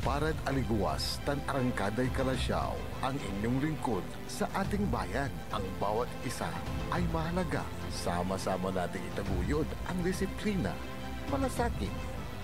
Parad aliguas tan arangkaday kalasyaw ang inyong lingkod sa ating bayan. Ang bawat isa ay mahalaga. Sama-sama nating itaguyod ang disiplina, malasakit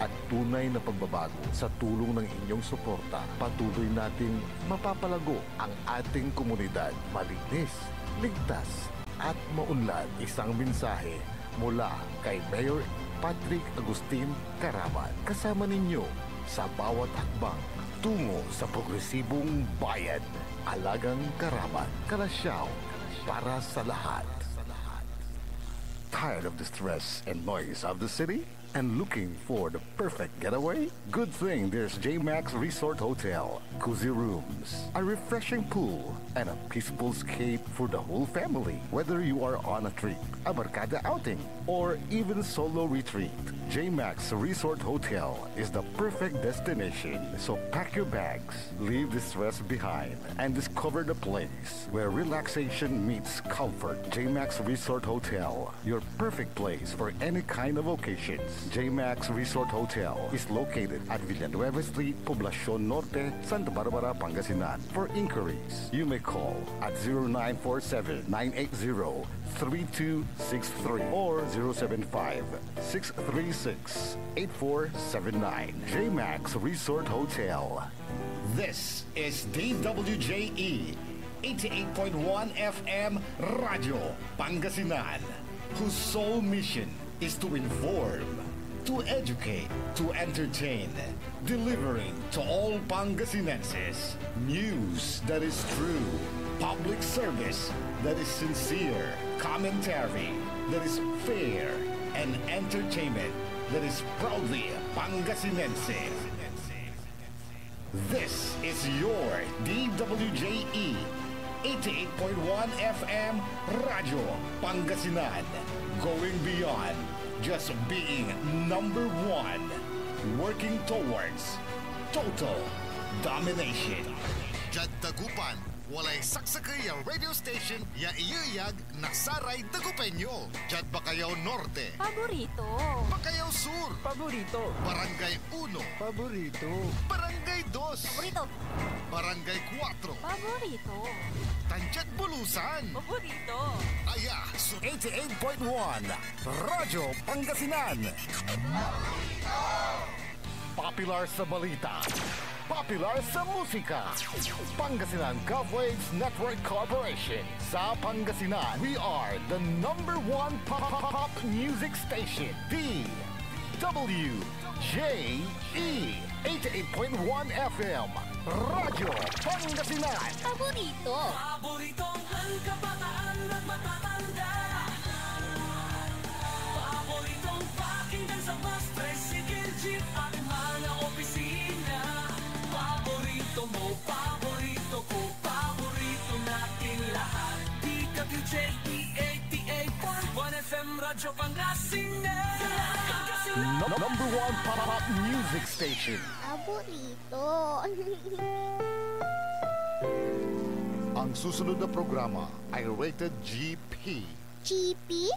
at tunay na pagbabago. Sa tulong ng inyong suporta, patuloy nating mapapalago ang ating komunidad. Malinis, ligtas at maunlad. Isang mensahe mula kay Mayor Patrick Agustin Caraman. Kasama ninyo sa bawat hakbang tungo sa progresibong bayan. Alagang Caraman, Kalasyaw, para sa lahat. Tired of the stress and noise of the city? And looking for the perfect getaway? Good thing there's J-Max Resort Hotel. Cozy rooms, a refreshing pool, and a peaceful escape for the whole family. Whether you are on a trip, a barkada outing, or even solo retreat, J-Max Resort Hotel is the perfect destination. So pack your bags, leave the stress behind, and discover the place where relaxation meets comfort. J-Max Resort Hotel, your perfect place for any kind of occasions. J-Max Resort Hotel is located at Villanueva Street, Poblacion Norte, Santa Barbara, Pangasinan. For inquiries, you may call at 0947-980-3263 or 075-636-8479. J-Max Resort Hotel. This is DWJE 88.1 FM Radio Pangasinan, whose sole mission is to inform, to educate, to entertain, delivering to all Pangasinenses news that is true, public service that is sincere, commentary that is fair, and entertainment that is proudly Pangasinense. This is your DWJE 88.1 FM Radio Pangasinan, going beyond just being number one, working towards total domination. Jad Dagupan, walay saksakay ang radio station ya iyuyag nasaray Dagupenyo. Jad Bacayao Norte, Paborito. Bacayao Sur, Paborito. Barangay 1, Paborito. Barangay 2, Paborito. Barangay 4, Paborito. Tanchat Bulusan, Paborito. Aya, so 88.1 Radyo Pangasinan. Popular sa balita, popular sa musika. Pangasinan Govwaves Network Corporation. Sa Pangasinan, we are the number one pop music station. DWJE 88.1 FM Radyo Pangasinan. Paborito. Paboritong ang kabataan at matatanda. Paboritong pakinggan sa bus, tricycle, jeep at mga opisina. Paborito mo, paborito ko, paborito natin lahat. DWJE 88.1 FM Radyo Pangasinan. Number one pop music station. Paborito. Ang susunod na programa ay rated GP. GP?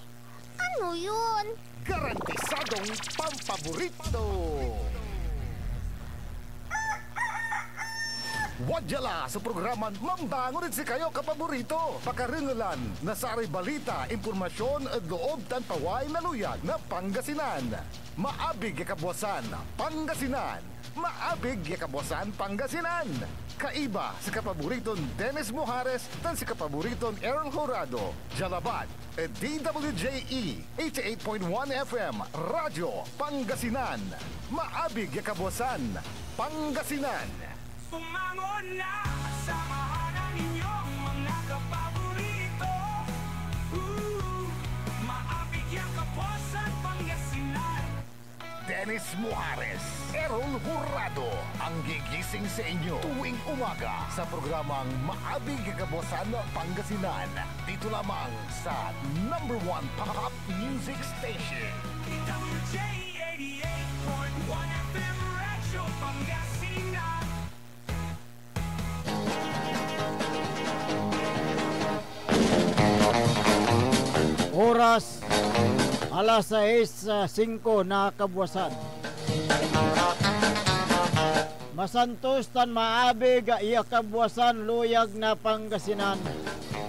Ano yun? Garantisadong pampaborito. Wadyala sa programa Mambangon si kayo kapaborito. Pakaringalan na sa aray balita, impormasyon at loob tanpaway na luyag na Pangasinan. Maabig yakabwasan Pangasinan. Maabig yakabwasan Pangasinan. Kaiba sa kapaboriton Dennis Mujares tan si kapaboriton Aaron Horado. Jalabat at DWJE 88.1 FM Radyo Pangasinan. Maabig yakabwasan Pangasinan. Pumangon na, samahan ang inyong mga kapaborito. Maabig yung kaposan Pangasinan. Dennis Mujares, Errol Hurado, ang gigising sa inyo tuwing umaga sa programang Maabig Kagabosan Pangasinan. Dito lamang sa number one pop music station. DWJ 88.1 FM Radyo Pangasinan. Oras alas 6:05 na kabuwasan. Masantos tan maabi ga iya kabuwasan luyag na Pangasinan.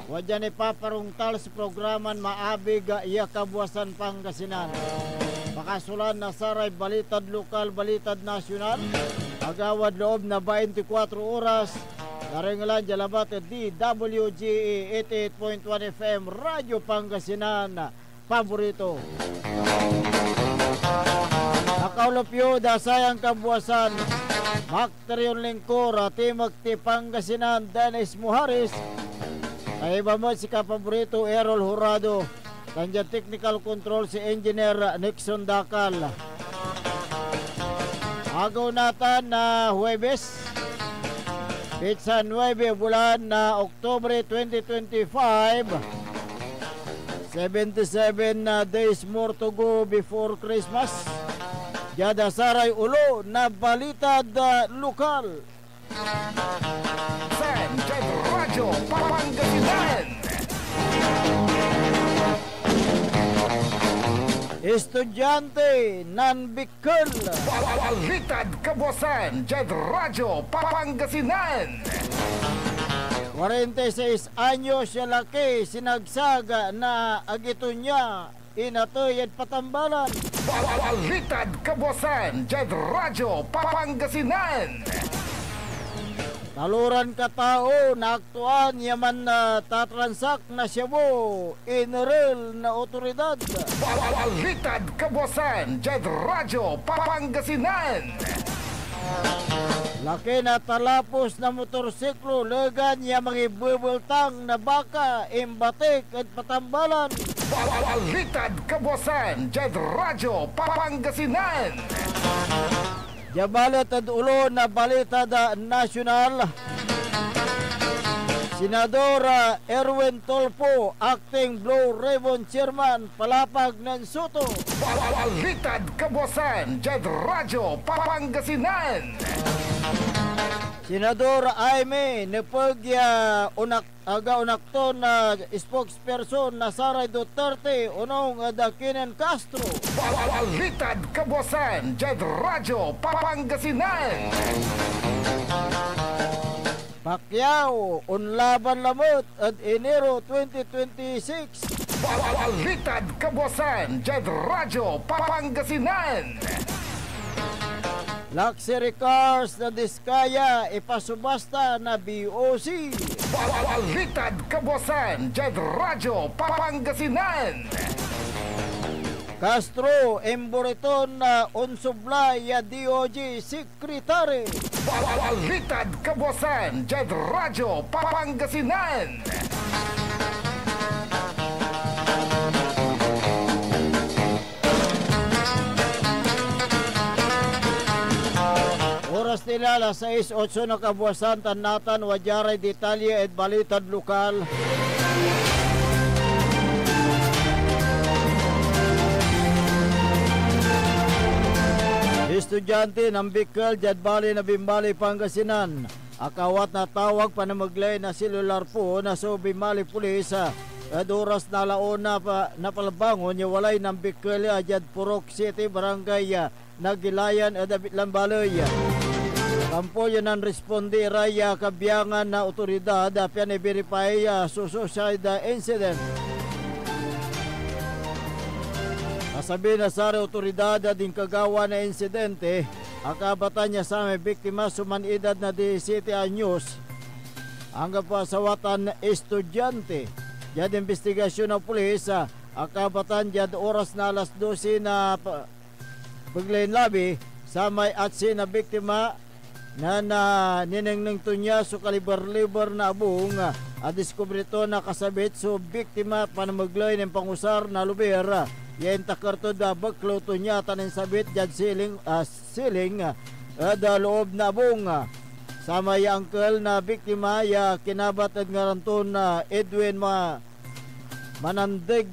Wadyan ipaparungtal sa programan maabi ga iya kabuwasan Pangasinan. Makasulan na saray balitad lokal, balitad nasyonal. Agawad loob na 24 oras. Naringalan jalabat DWGE 88.1 FM Radyo Pangasinan. Paborito. Nakaulopyo dasayang kabuwasan. Makterion Lingkor, Timog ti Pangasinan, Dennis Muharis. Kaiba mo si kapaborito Errol Jurado. Tandyan technical control si Engineer Nixon Dakal. Agaw natin na Huwebes. Pizza 9 bulan na Oktobre 2025. 77 days more to go before Christmas. Yada saray ulo na balitad lokal. San Jet Radyo Pangasinan. Estudyante nan Bicol. Balitad kabuwasan Jet Radyo Pangasinan. 46 anyos siya laki sinagsaga na agito niya inatoy at patambalan. Balitad kabuwasan Jet Radyo Pangasinan. Taluran katao na aktuan yaman na tatransak na siya mo inaril na otoridad. Balitad kabuwasan Jet Radyo Pangasinan. Laki na talapos na motorsiklo legan niya mga bubultang na baka imbatik at patambalan. Balitad kabuwasan Jet Radyo Pangasinan. Jabalat at ulo na balita da nasyonal. Senador Erwin Tolpo, acting Blue Ribbon Chairman, palapag ng Soto. Balitad kabuwasan Jet Radyo Pangasinan. Senador Aimee Nepagya unakton na spokesperson na Saray Duterte unong Dakinan Castro. Balitad kabuwasan Jet Radyo Pangasinan. Pacquiao unlaban lamot at Enero 2026. Balitad kabuwasan Jet Radyo Pangasinan. Luxury cars na Diskaya ipasubasta na BOC. Balitad kabuwasan Jet Radyo Pangasinan. Castro Emboriton na unsublay ya DOJ Secretary. Balitad kabuwasan Jet Radyo Pangasinan. Oras nila alas 6:08 na kabuwasan tanatan wajaray detalye at balitad lokal. Estudyante ng Bicol, Jadbali na Bimbali, Pangasinan. Akawat na tawag panamaglay na selular po na so Bimbali Pulis. At oras na laon na palbangon yung walay ng Bicol, Jad Purok City, Barangay Nagilayan at Abit Lambaloy. Kampo yun ang respondi raya kabiyangan na otoridad pian i-verify suicide incident. Kasabi na sa otoridad din kagawa na insidente, akabatan niya sa may biktima suman edad na 17 anyos hanggang pa sa watan estudyante. Yad investigasyon ng pulis, akabatan yad oras na alas 12 na paglain labi sa may atsi na biktima na ninengneng tunya so kaliber-liber na abong diskubrito na kasabit so biktima panamaglay ng pangusar na luber. Yan takarto da baklo tunya tanin sabit jad siling da loob na abong. Sama ya angkel na biktima ya kinabat at ngaranton na Edwin Manandig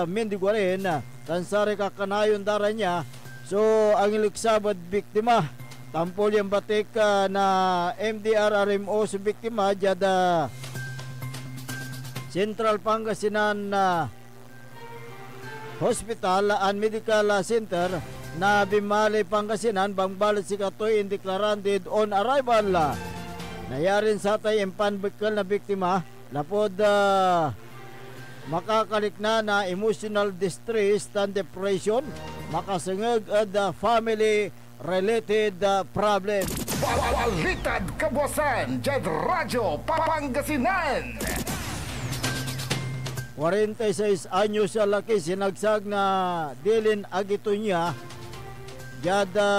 Mindigwaren tansari kakanayon dara niya. So ang iliksabad biktima tampol yung batik na MDRRMO sa biktima jada Central Pangasinan Hospital and Medical Center na Bimali, Pangasinan, bangbalit si katoy indeclaranted on arrival. Nayarin sa tay impanbikal na biktima, lapod makakalik na emotional distress and depression, makasangag at family-related problem. Balitad Kabuasan, Jed Radyo, Pangasinan. 46 anyo siya laki, sinagsag na dilin agito niya, Jada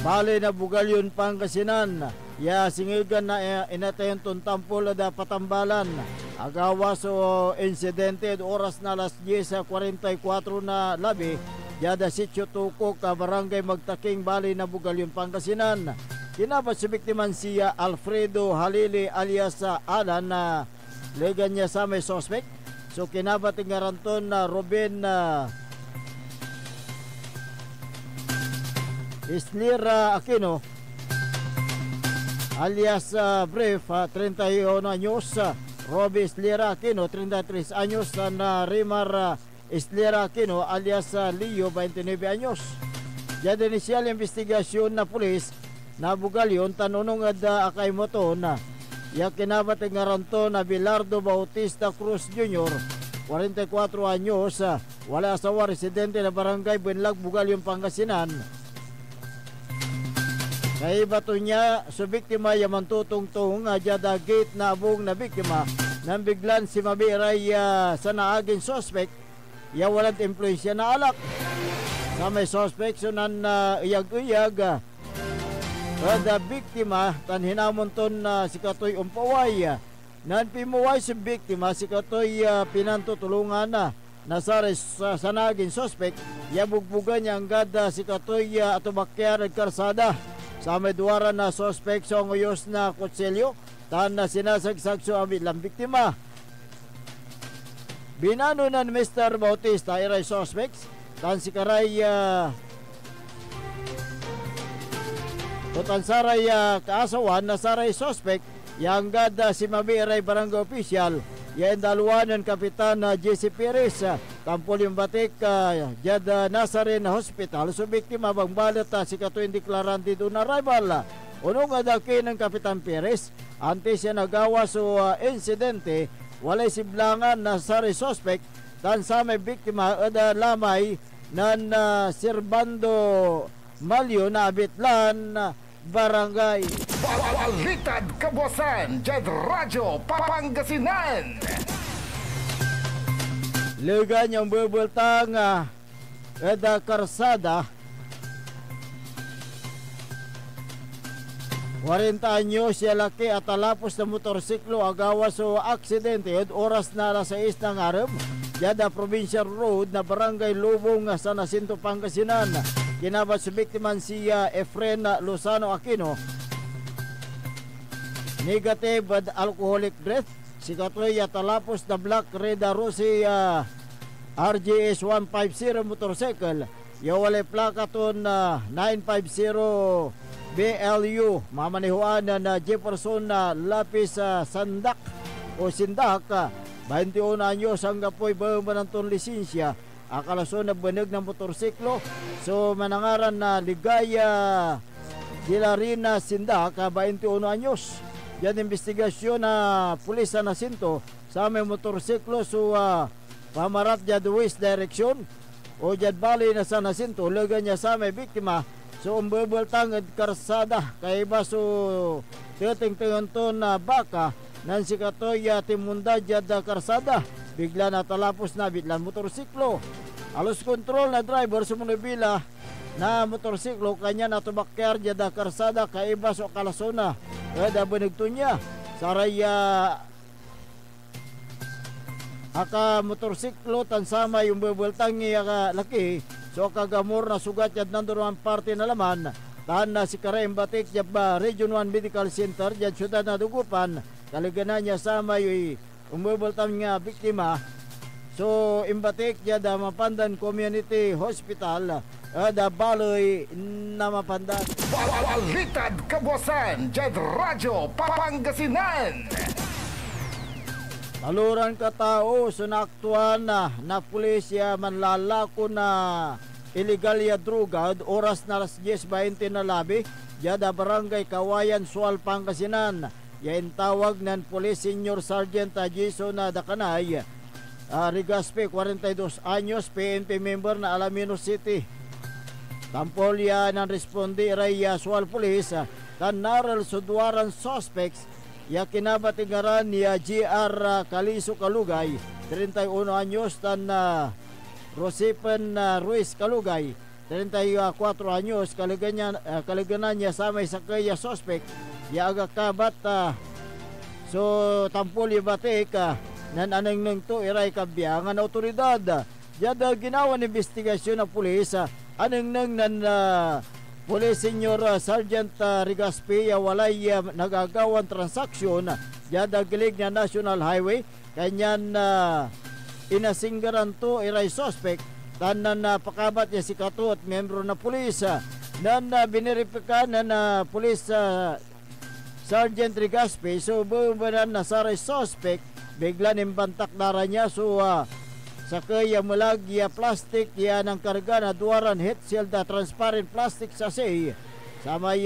Bali na Bugalyon, Pangasinan. Ya singigan na inatayon tuntampol da patambalan. Agawa so insidente oras na alas 10:44 na labi. Jada sitio Tukok, barangay Magtaking, Bali na Bugalyon, Pangasinan. Kinabat si biktiman siya Alfredo Halili alias Alan na legan niya sa may suspect. So kinabat nga ranton na Ruben Islira Aquino alias Brief, 31 anyos. Roby Islira Aquino, 33 anyos. Na Rimar Islira Aquino alias Leo, 29 anyos. Yan inisyal investigasyon na pulis na Bugalyon tanunong ada akay moton ya kinabat nga ranto na Bilardo Bautista Cruz Jr., 44 anyos, wala asawa, residente na barangay Buenlag, Bugalyon, Pangasinan. Kay bato niya so biktima yaman tutong-tong jada gate na abong na biktima nang biglan si mabiray sa naaging suspect ya walang impluensya na alak sa may suspect. So nan iyag-iyag kada biktima tan hinamon ton si katoy umpaway nan pimuway si biktima si katoy pinantutulungan nasares sa naging suspect ya bugbugan niya ang gada si katoy atubakyar karsada sa may duwara na suspect sa nguyos na kutsilyo tan na sinasagsag sa amilang biktima. Binano na Mr. Bautista iray suspects tan si karay saray kaasawan na saray suspect yang gada si mabiray barangay official ya indaluan ng Kapitan JC Perez tampol yung batik jada Nazarene Hospital. So biktima bang balat si katoy indeclaranted on arrival. Unong adaki ng Kapitan Perez antes siya nagawa so insidente walay siblangan na saray suspect tan sa may biktima ada lamay nan Servando Malyo na Abitlan barangay. Balitad Kabuasan, Jed Radyo, Pangasinan. Lega niyang bubultang eda karsada 40 anyos siya laki at talapos na motorsiklo agawa so aksidente at oras na alas 6 ng araw jada Provincial Road na barangay Lubong sa Nasinto, Pangasinan. Kinabat sa biktiman siya Efren Lozano Aquino, negative at alcoholic breath. Si katoy talapos na Black Red Rossi RGS 150 motorcycle yawale plaka ton 950 BLU mamanihuan na Jefferson Lapis Sandak o Sindak, 21 anyos hanggang po'y bamanantong lisensya akalason na banag ng motorsiklo. So manangaran na Ligaya Dilarina Sindak, 21 anyos. Yan investigasyon na pulis sa Nasinto sa may motorsiklo so pamarat jad west direction o jad bali na sa Nasinto laga niya sa may biktima. So umbubultang at karsada kay baso titing-tingon to na baka nan si katoy timunda jad karsada bigla na talapos na bitlan motorsiklo. Alos kontrol na driver sumunubila na motorsiklo kanya na tubakyar jad karsada kay baso kalasona kada banagto niya saraya aka motorsiklo tansama yung bubultang niya laki. So kagamor na sugat yad nandun ang parte na laman tahan na si Karaim Batik yad Region 1 Medical Center yad syudad na Dugupan kaligana niya sa may umubultang nga biktima. So imbatik yad Mapandan Community Hospital da Baloy na Mapandan. Balitad Kabuasan, Jed Radyo, Pangasinan. Taluran ka tao sunaktuan na pulisya manlalako na illegal ya drugad oras na alas 10:20 na labi jada barangay Kawayan, Sual, Pangasinan. Yain tawag ng Police Senior Sergeant Jason Dakanay Rigaspe, 42 anyos, PNP member na Alaminos City. Tampol ya ng respondi ray Sual Police tan naral sudwaran suspects ya kinabatigaran ni GR Kaliso Kalugay, 31 anyos, tan Rosipen Ruiz Kalugay, 34 anyos, kaliganan niya sa may sakay suspect ya aga kabat so tampol ya batik nan aneng neng to iray kabiyangan otoridad jada ginawa ng investigasyon ng pulis aneng neng nan Police Senior Sergeant Rigaspe ya walay nagagawan transaksyon jada gilig na National Highway kanyan inasinggaran to iray suspect tanan pakabat niya si Kato at membro na pulis nan biniripika na pulis Sergeant Rigaspe so bumanan na saray suspect bigla nimbantak dara niya so sakay mulag ya plastic ya ng karga na duwaran heat shield transparent plastic sachet sa may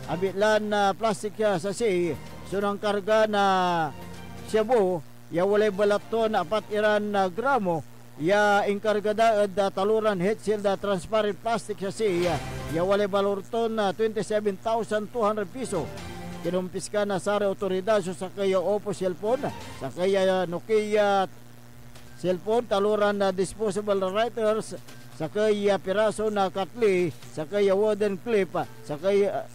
abitlan na plastic sachet so ng karga na shabu ya walay balaton 4 gramo ya inkargada taluran heat shield transparent plastic sachet ya walay balorton 27,200 piso. Kinumpis ka na sa otoridad so sa kaya Oppo cellphone, sa kaya Nokia cellphone, taluran na disposable writers, sa kaya piraso na katli, sa kaya wooden clip, sa kaya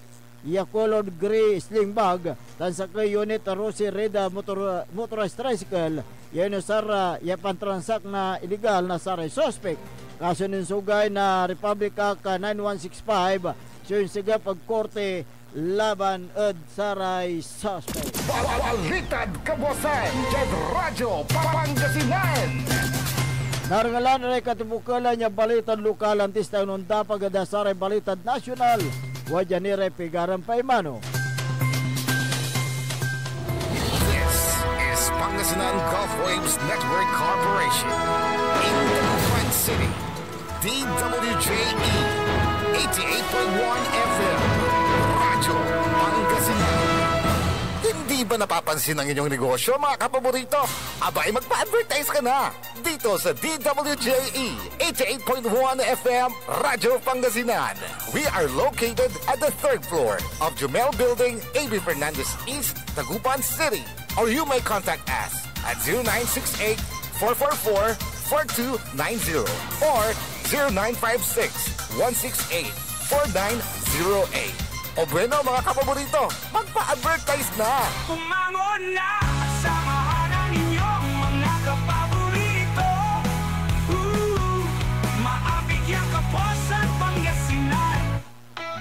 colored gray sling bag, tan sa kaya unit Rossi Red motorized tricycle, yan sara pantransak na illegal na saray suspect. Kaso ninsugay na Republic Act 9165, so yung siga pagkorte laban saray suspect. Balitad Kabuasan, Jed Radyo Pangasinan. Narangalan na katibukalan niya balitad lokal antis tayo nung dapagada saray balitad nasyonal. Wajanire Pigaran Paimano. This is Pangasinan Gulf Waves Network Corporation. In Dagupan City, DWJE 88.1 FM. Radyo Pangasinan. Hindi ba napapansin ang inyong negosyo, mga kapaborito? Abay, magpa-advertise ka na dito sa DWJE 88.1 FM Radyo Pangasinan. We are located at the 3rd floor of Jumel Building, A.B. Fernandez East, Dagupan City. Or you may contact us at 0968-444-4290 or 0956-168-4908. O bueno, mga kapaborito, magpa-advertise na! Kumangon na! Samahan ang inyong mga kapaborito. Maabigyan ka po sa Pangasinan.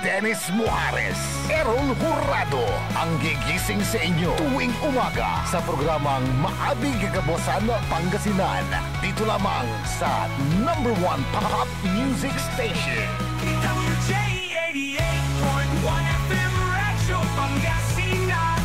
Dennis Muarez, Errol Hurado, ang gigising sa inyo tuwing umaga sa programang Maabig Kabuasan Pangasinan. Dito lamang sa #1 Pop Music Station. DWJ 88.1 FM Radyo Pangasinan.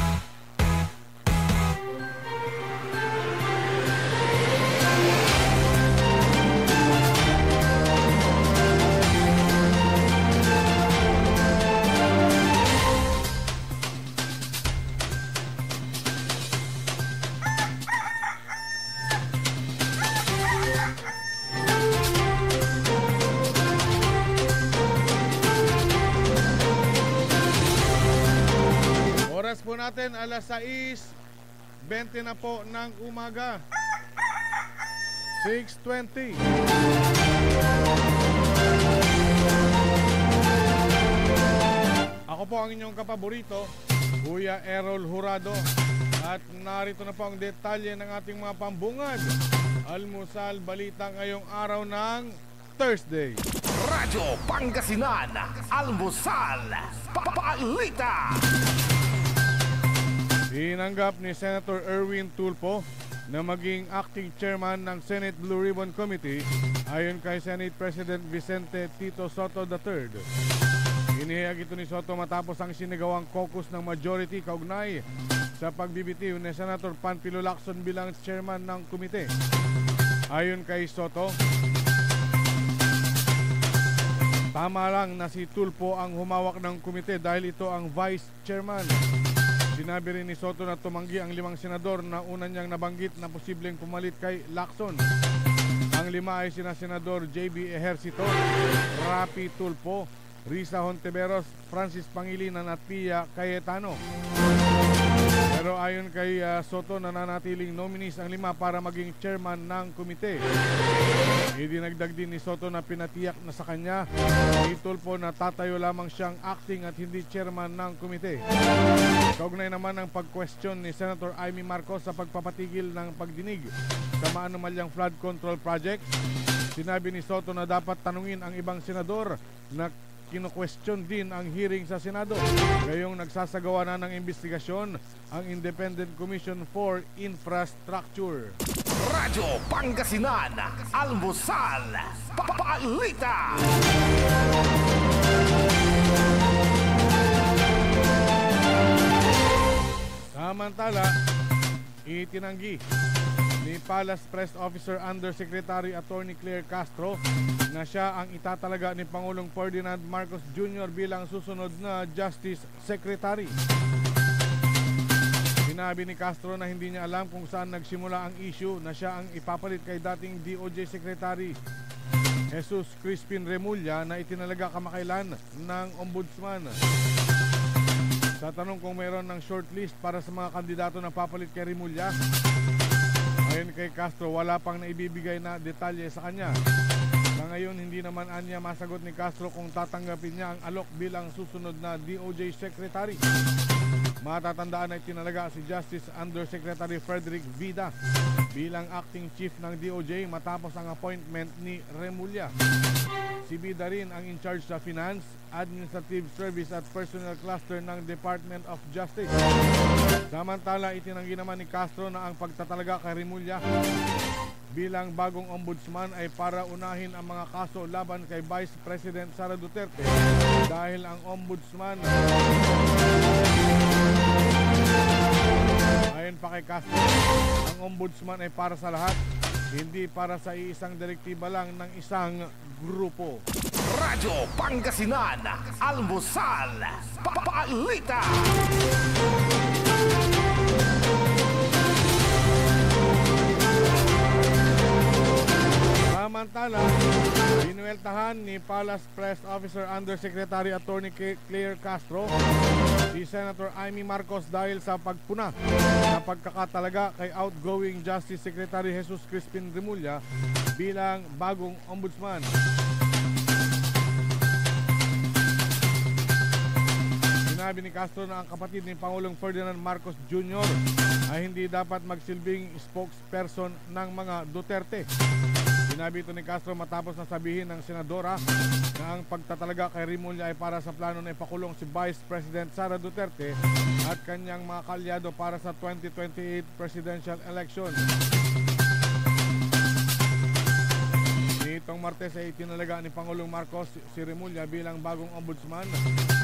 Oras po natin, alas 6:20 na po ng umaga. 6:20. Ako po ang inyong kapaborito, Kuya Errol Hurado. At narito na po ang detalye ng ating mga pambungad. Almusal balita ngayong araw ng Thursday. Radyo Pangasinan, Almusal, Balita. Tinanggap ni Senator Erwin Tulfo na maging acting chairman ng Senate Blue Ribbon Committee ayon kay Senate President Vicente Tito Soto III. Inihayag ito ni Soto matapos ang sinigawang caucus ng majority kaugnay sa pagbibitiw ni Senator Panfilo Lacson bilang chairman ng komite. Ayon kay Soto, tama lang na si Tulfo ang humawak ng komite dahil ito ang vice chairman. Sinabi rin ni Soto na tumanggi ang 5 senador na una niyang nabanggit na posibleng pumalit kay Lacson. Ang 5 ay sina Senador JB Ejercito, Rapi Tulfo, Risa Hontiveros, Francis Pangilinan at Pia Cayetano. Pero ayon kay Soto, nananatiling nominees ang 5 para maging chairman ng komite. Idinagdag din ni Soto na pinatiyak na sa kanya ni Tulfo na tatayo lamang siyang acting at hindi chairman ng komite. Kaugnay naman ang pag-question ni Senator Amy Marcos sa pagpapatigil ng pagdinig sa maanumalyang flood control project, sinabi ni Soto na dapat tanungin ang ibang senador na kino-question din ang hearing sa Senado. Ngayong nagsasagawa na ng investigasyon ang Independent Commission for Infrastructure. Radyo Pangasinan, Almusal, Balita. Samantala, itinanggi ni Palace Press Officer Undersecretary Attorney Claire Castro na siya ang itatalaga ni Pangulong Ferdinand Marcos Jr. bilang susunod na Justice Secretary. Sinabi ni Castro na hindi niya alam kung saan nagsimula ang issue na siya ang ipapalit kay dating DOJ Secretary Jesus Crispin Remulla na itinalaga kamakailan ng Ombudsman. Sa tanong kung mayroon ng shortlist para sa mga kandidato na papalit kay Remulla, ayon kay Castro, wala pang naibibigay na detalye sa kanya. Sa ngayon, hindi naman anya masagot ni Castro kung tatanggapin niya ang alok bilang susunod na DOJ Secretary. Matatandaan na itinalaga si Justice Undersecretary Frederick Vida bilang acting chief ng DOJ matapos ang appointment ni Remulla. Si Vida rin ang in charge sa Finance, Administrative Service at Personnel Cluster ng Department of Justice. Samantala, itinanggi naman ni Castro na ang pagtatalaga kay Remulla bilang bagong ombudsman ay para unahin ang mga kaso laban kay Vice President Sara Duterte dahil ang ombudsman, ayon pa kay Castro, ang ombudsman ay para sa lahat, hindi para sa iisang direktiba lang ng isang grupo. Radyo Pangasinan, Almusal, Balita. Samantala, binueltahan ni Palace Press Officer Undersecretary Attorney Claire Castro si Senator Amy Marcos dahil sa pagpuna na pagkakatalaga kay outgoing Justice Secretary Jesus Crispin Remulla bilang bagong ombudsman. Sinabi ni Castro na ang kapatid ni Pangulong Ferdinand Marcos Jr. ay hindi dapat magsilbing spokesperson ng mga Duterte. Sinabi ito ni Castro matapos na sabihin ng senadora na ang pagtatalaga kay Remulla ay para sa plano na ipakulong si Vice President Sara Duterte at kanyang mga kalyado para sa 2028 presidential election. Nitong Martes ay itinalaga ni Pangulong Marcos si Remulla bilang bagong ombudsman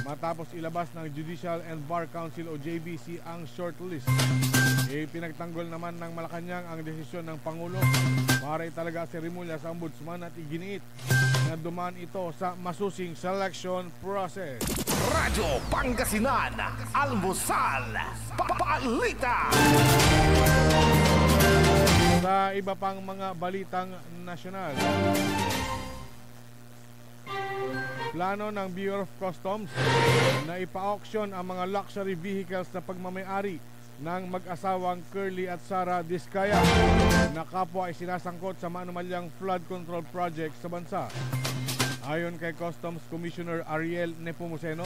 matapos ilabas ng Judicial and Bar Council o JBC ang shortlist. Pinagtanggol naman ng Malacanang ang desisyon ng Pangulo para italaga si Remulla sa ombudsman at iginiit na dumaan ito sa masusing selection process. Radyo Pangasinan, Almusal, Balita. Sa iba pang mga balitang nasyonal, plano ng Bureau of Customs na ipa-auction ang mga luxury vehicles na pagmamayari ng mag-asawang Curly at Sara Diskaya na kapwa ay sinasangkot sa maanumalyang flood control project sa bansa. Ayon kay Customs Commissioner Ariel Nepomuceno,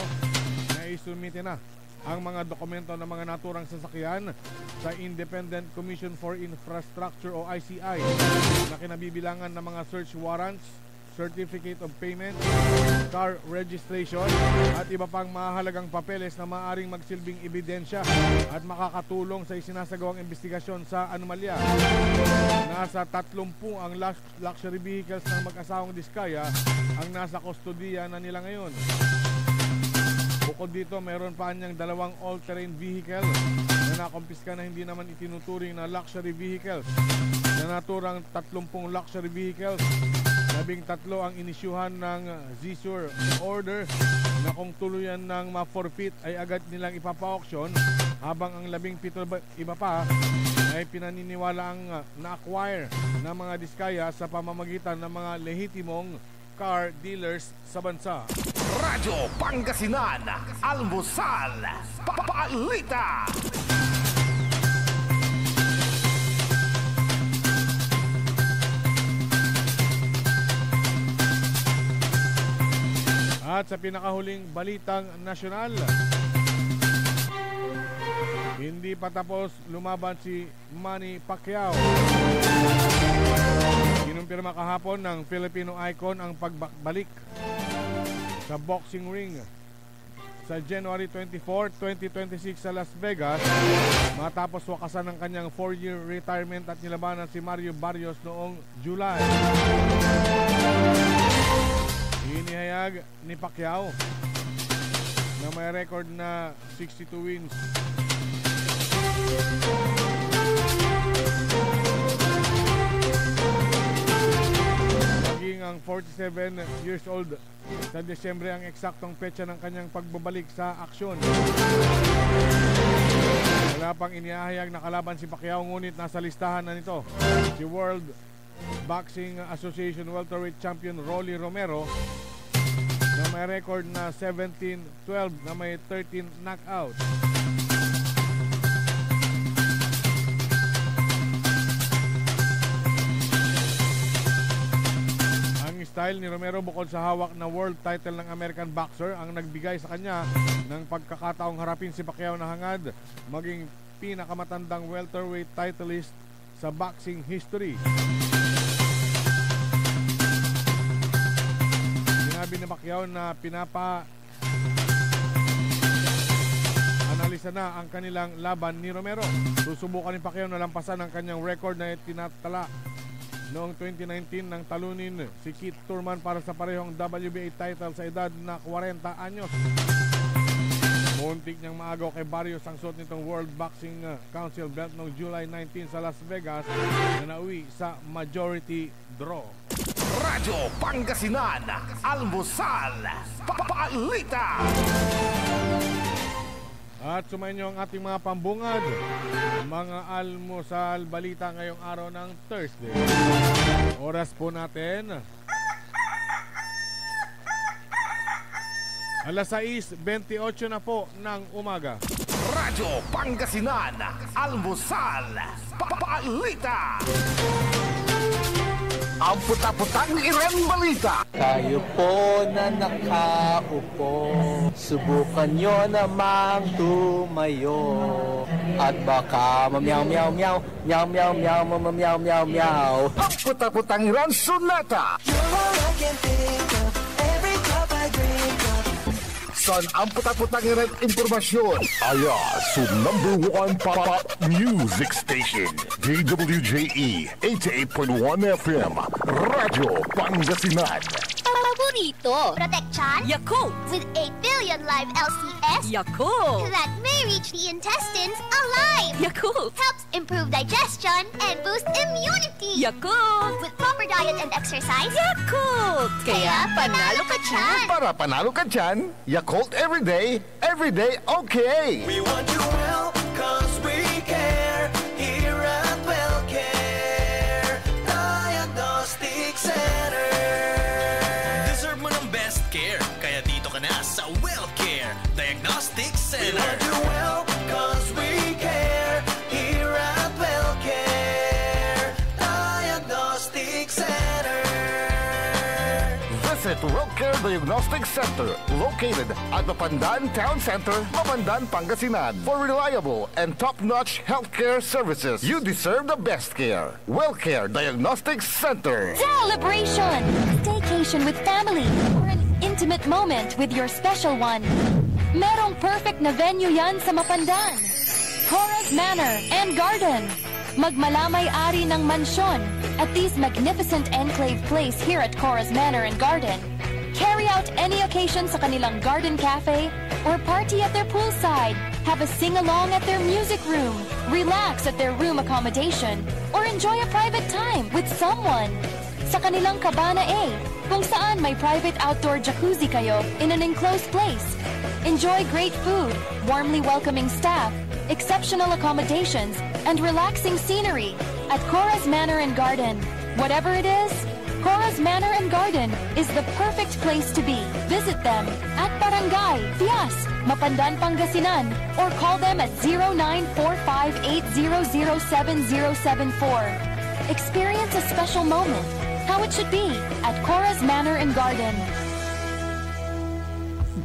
naisumite na ang mga dokumento ng mga naturang sasakyan sa Independent Commission for Infrastructure o ICI na kinabibilangan ng mga search warrants, certificate of payment, car registration at iba pang mahalagang papeles na maaaring magsilbing ebidensya at makakatulong sa isinasagawang investigasyon sa anomalya. Nasa 30 ang luxury vehicles ng mag-asawang Diskaya ang nasa kustodiya na nila ngayon. Bukod dito, mayroon pa niyang 2 all-terrain vehicle na nakumpiska na hindi naman itinuturing na luxury vehicles na naturang 30 luxury vehicles. 13 ang inisyuhan ng Zisur order na kung tuluyan ng ma-forfeit ay agad nilang ipapa-auction, habang ang 17 iba pa ay pinaniniwala ang na-acquire ng mga diskaya sa pamamagitan ng mga lehitimong car dealers sa bansa. Radyo Pangasinan, Almusal, Balita. At sa pinakahuling balitang nasyonal, hindi pa tapos lumaban si Manny Pacquiao. Kinumpirma kahapon ng Filipino icon ang pagbalik sa boxing ring sa January 24, 2026 sa Las Vegas, matapos wakasan ng kanyang 4-year retirement at nilabanan si Mario Barrios noong July. Inihayag ni Pacquiao na may record na 62 wins. Maging ang 47 years old sa Desyembre ang eksaktong petsa ng kanyang pagbabalik sa aksyon. Wala pang inihahayag na kalaban si Pacquiao, ngunit nasa listahan na nito si World Boxing Association welterweight champion Rolly Romero na may record na 17-12 na may 13 knockouts. Ang style ni Romero, bukod sa hawak na world title ng American boxer, ang nagbigay sa kanya ng pagkakataong harapin si Pacquiao na hangad maging pinakamatandang welterweight titleist sa boxing history. Sinabi ni Pacquiao na analisa na ang kanilang laban ni Romero. Susubukan ni Pacquiao na lampasan ang kanyang record na tinatala noong 2019 nang talunin si Keith Thurman para sa parehong WBA title sa edad na 40 anyos. Muntik niyang maagaw kay Barrios ang suot nitong World Boxing Council belt noong July 19 sa Las Vegas na nauwi sa majority draw. Radyo Pangasinan, Almusal, Balita. At sumayin ang ating mga pambungad, mga almusal balita ngayong araw ng Thursday. Oras po natin 6:28 na po ng umaga. Radyo Pangasinan, Almusal, Balita. Ang puta-putang Iran Balita. Kayo po na nakaupo, subukan nyo namang tumayo. At baka mamyaw-meow-meow, meow-meow-meow, mamyaw-meow-meow. Ang puta-putang Iran Sonata. Son, ang puta-putang Iran impormasyon. Alias, so #1 pop music station. DWJE 88.1 FM. Radyo Pangasinan. Paborito. Protection. Yakult! With 8 billion live LCS. Yakult! That may reach the intestines alive. Yakult! Helps improve digestion and boost immunity. Yakult! With proper diet and exercise. Yakult! Kaya panalo ka dyan! Para panalo ka dyan, Yakult everyday okay. We want you well, cause we care. Here at WellCare Diagnostic Center. Deserve mo ng best care, kaya dito ka na sa WellCare Diagnostic Center. We want you well, cause we care. Here at WellCare Diagnostic Center. Visit WellCare Diagnostic Center, located at Mapandaan Town Center, Mapandaan, Pangasinan. For reliable and top-notch healthcare services, you deserve the best care. WellCare Diagnostic Center. Celebration! Staycation with family or an intimate moment with your special one. Merong perfect na venue yan sa Mapandaan. Cora's Manor and Garden. Magmalamay-ari ng mansyon at this magnificent enclave place here at Cora's Manor and Garden. Carry out any occasion sa kanilang garden cafe or party at their poolside, have a sing-along at their music room, relax at their room accommodation, or enjoy a private time with someone. Sa kanilang Cabana A, kung saan may private outdoor jacuzzi kayo in an enclosed place. Enjoy great food, warmly welcoming staff, exceptional accommodations, and relaxing scenery at Cora's Manor and Garden. Whatever it is, Cora's Manor and Garden is the perfect place to be. Visit them at Barangay Pias, Mapandan, Pangasinan, or call them at 0945-800-7074. Experience a special moment, how it should be at Cora's Manor and Garden.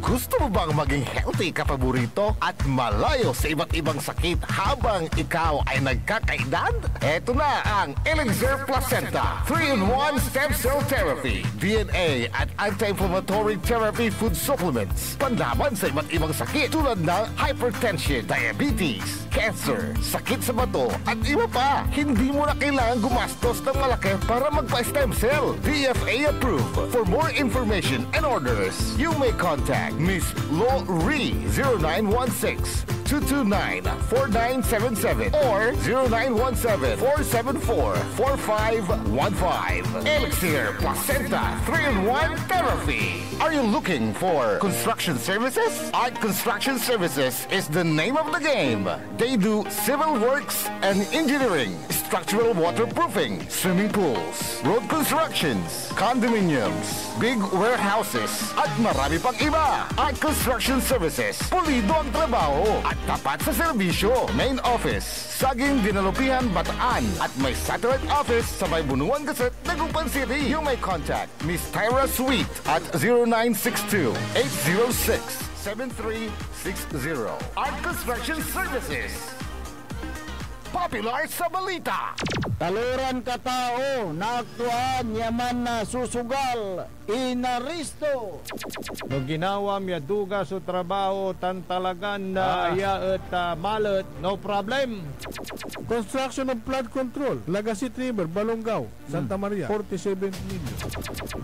Gusto mo bang maging healthy ka paborito at malayo sa iba't ibang sakit habang ikaw ay nagkakaedad? Eto na ang Elixir Placenta 3-in-1 Stem Cell Therapy, DNA at Anti-Inflammatory Therapy Food Supplements. Panlaban sa iba't ibang sakit tulad ng hypertension, diabetes, cancer, sakit sa bato at iba pa. Hindi mo na kailangan gumastos ng malaki para magpa-stem cell. DFA approved. For more information and orders, you may contact Miss Lo Ree 0916-229-4977 or 0917-474-4515. Elixir Placenta 3-in-1 Therapy. Are you looking for construction services? Art Construction Services is the name of the game. They do civil works and engineering, structural waterproofing, swimming pools, road constructions, condominiums, big warehouses, at marami pang iba. Art Construction Services, pulido ang trabaho at tapat sa serbisyo. Main office, Saging Dinalupihan, Bataan, at may satellite office sa may Bunuan Gasset, Dagupan City. You may contact Miss Tyra Sweet at 0962-806-7360. Art Construction Services. Popular sa balita. Taluran katao na aktuan yaman na susugal inaristo. No ginawa miya duga sa trabaho tan talagan na iya at malet, no problem. Construction of flood control, Lagasit River, Balongaw, Santa Maria, 47 million.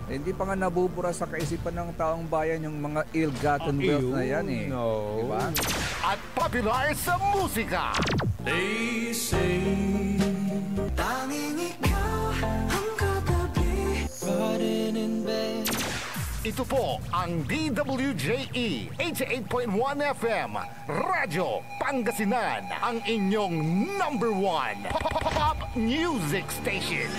Hindi pa nga nabubura sa kaisipan ng taong bayan yung mga ill-gotten wealth na yan eh. No. Diba? At popular sa musika. They say tanging ikaw ang katabi pa rin in bed. Ito po ang DWJE 88.1 FM Radyo Pangasinan, ang inyong number 1 pop music station.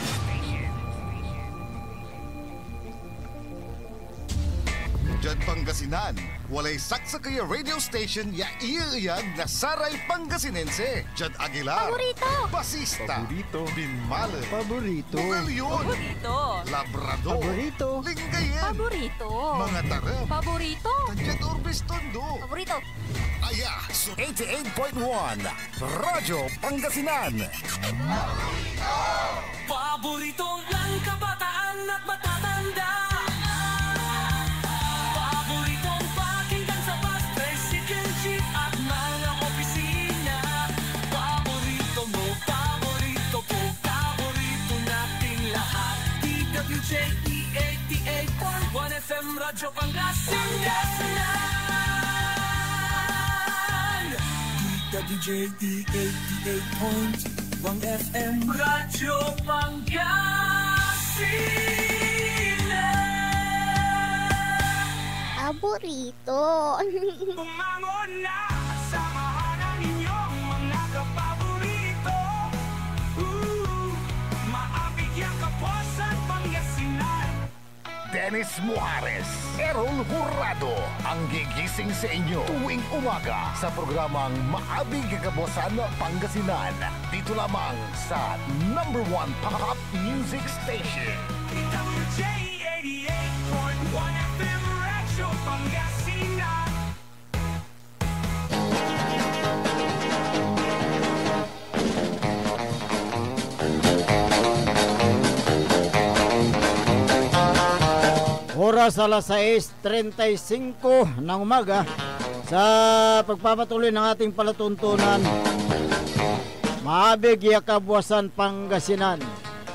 Diyan Pangasinan, walay saksa kaya radio station ya iiyag na Saray Pangasinense. Diyan Aguilar, Paborito. Basista, Paborito. Binmale, Paborito. Bugalyon, Paborito. Labrador, Paborito. Lingayen, Paborito. mga tarap, Paborito. Tadyan Orbis Tondo. Paborito. Aya, so 88.1 Radyo Pangasinan. Paborito ng kabataan at matatanda. Paboritong pakinggan sa bus, tricycle, jeep at mga opisina. Paborito mo, paborito ko, paborito nating lahat. DWJE 88.1 FM Radyo Pangasinan. DWJE 88.1 FM Radyo Pangasinan. Paborito. Bumangon na, samahan ang inyong mga kapaborito. Maabigyan ka po sa Pangasinan. Dennis Muarez, Errol Hurado, ang gigising sa inyo tuwing umaga sa programang Maabig Kagabosan Pangasinan. Dito lamang sa number 1 pop music station. DWJE 88.1 FM Radyo Pangasinan. Oras alas 6:35 ng umaga sa pagpapatuloy ng ating palatuntunan. Maabig Yakabwasan Pangasinan.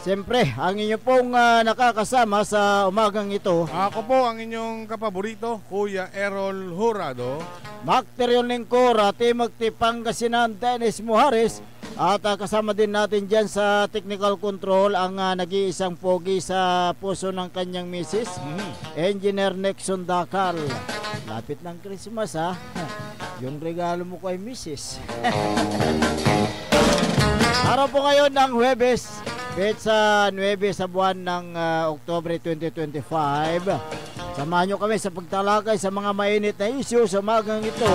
Siyempre, ang inyo pong nakakasama sa umagang ito. Ako po ang inyong kapaborito, Kuya Errol Hurado. Macterion Lingkora, Timog Pangasinan, Dennis Muhares. At kasama din natin dyan sa technical control ang nag-iisang pogi sa puso ng kanyang misis, Engineer Nexon Dakal. Lapit ng Christmas ha. Yung regalo mo kay misis. Araw po ngayon ng Huwebes, petsa 9 sa buwan ng Oktubre 2025. Samahan nyo kami sa pagtalakay sa mga mainit na issue sa umagang ito.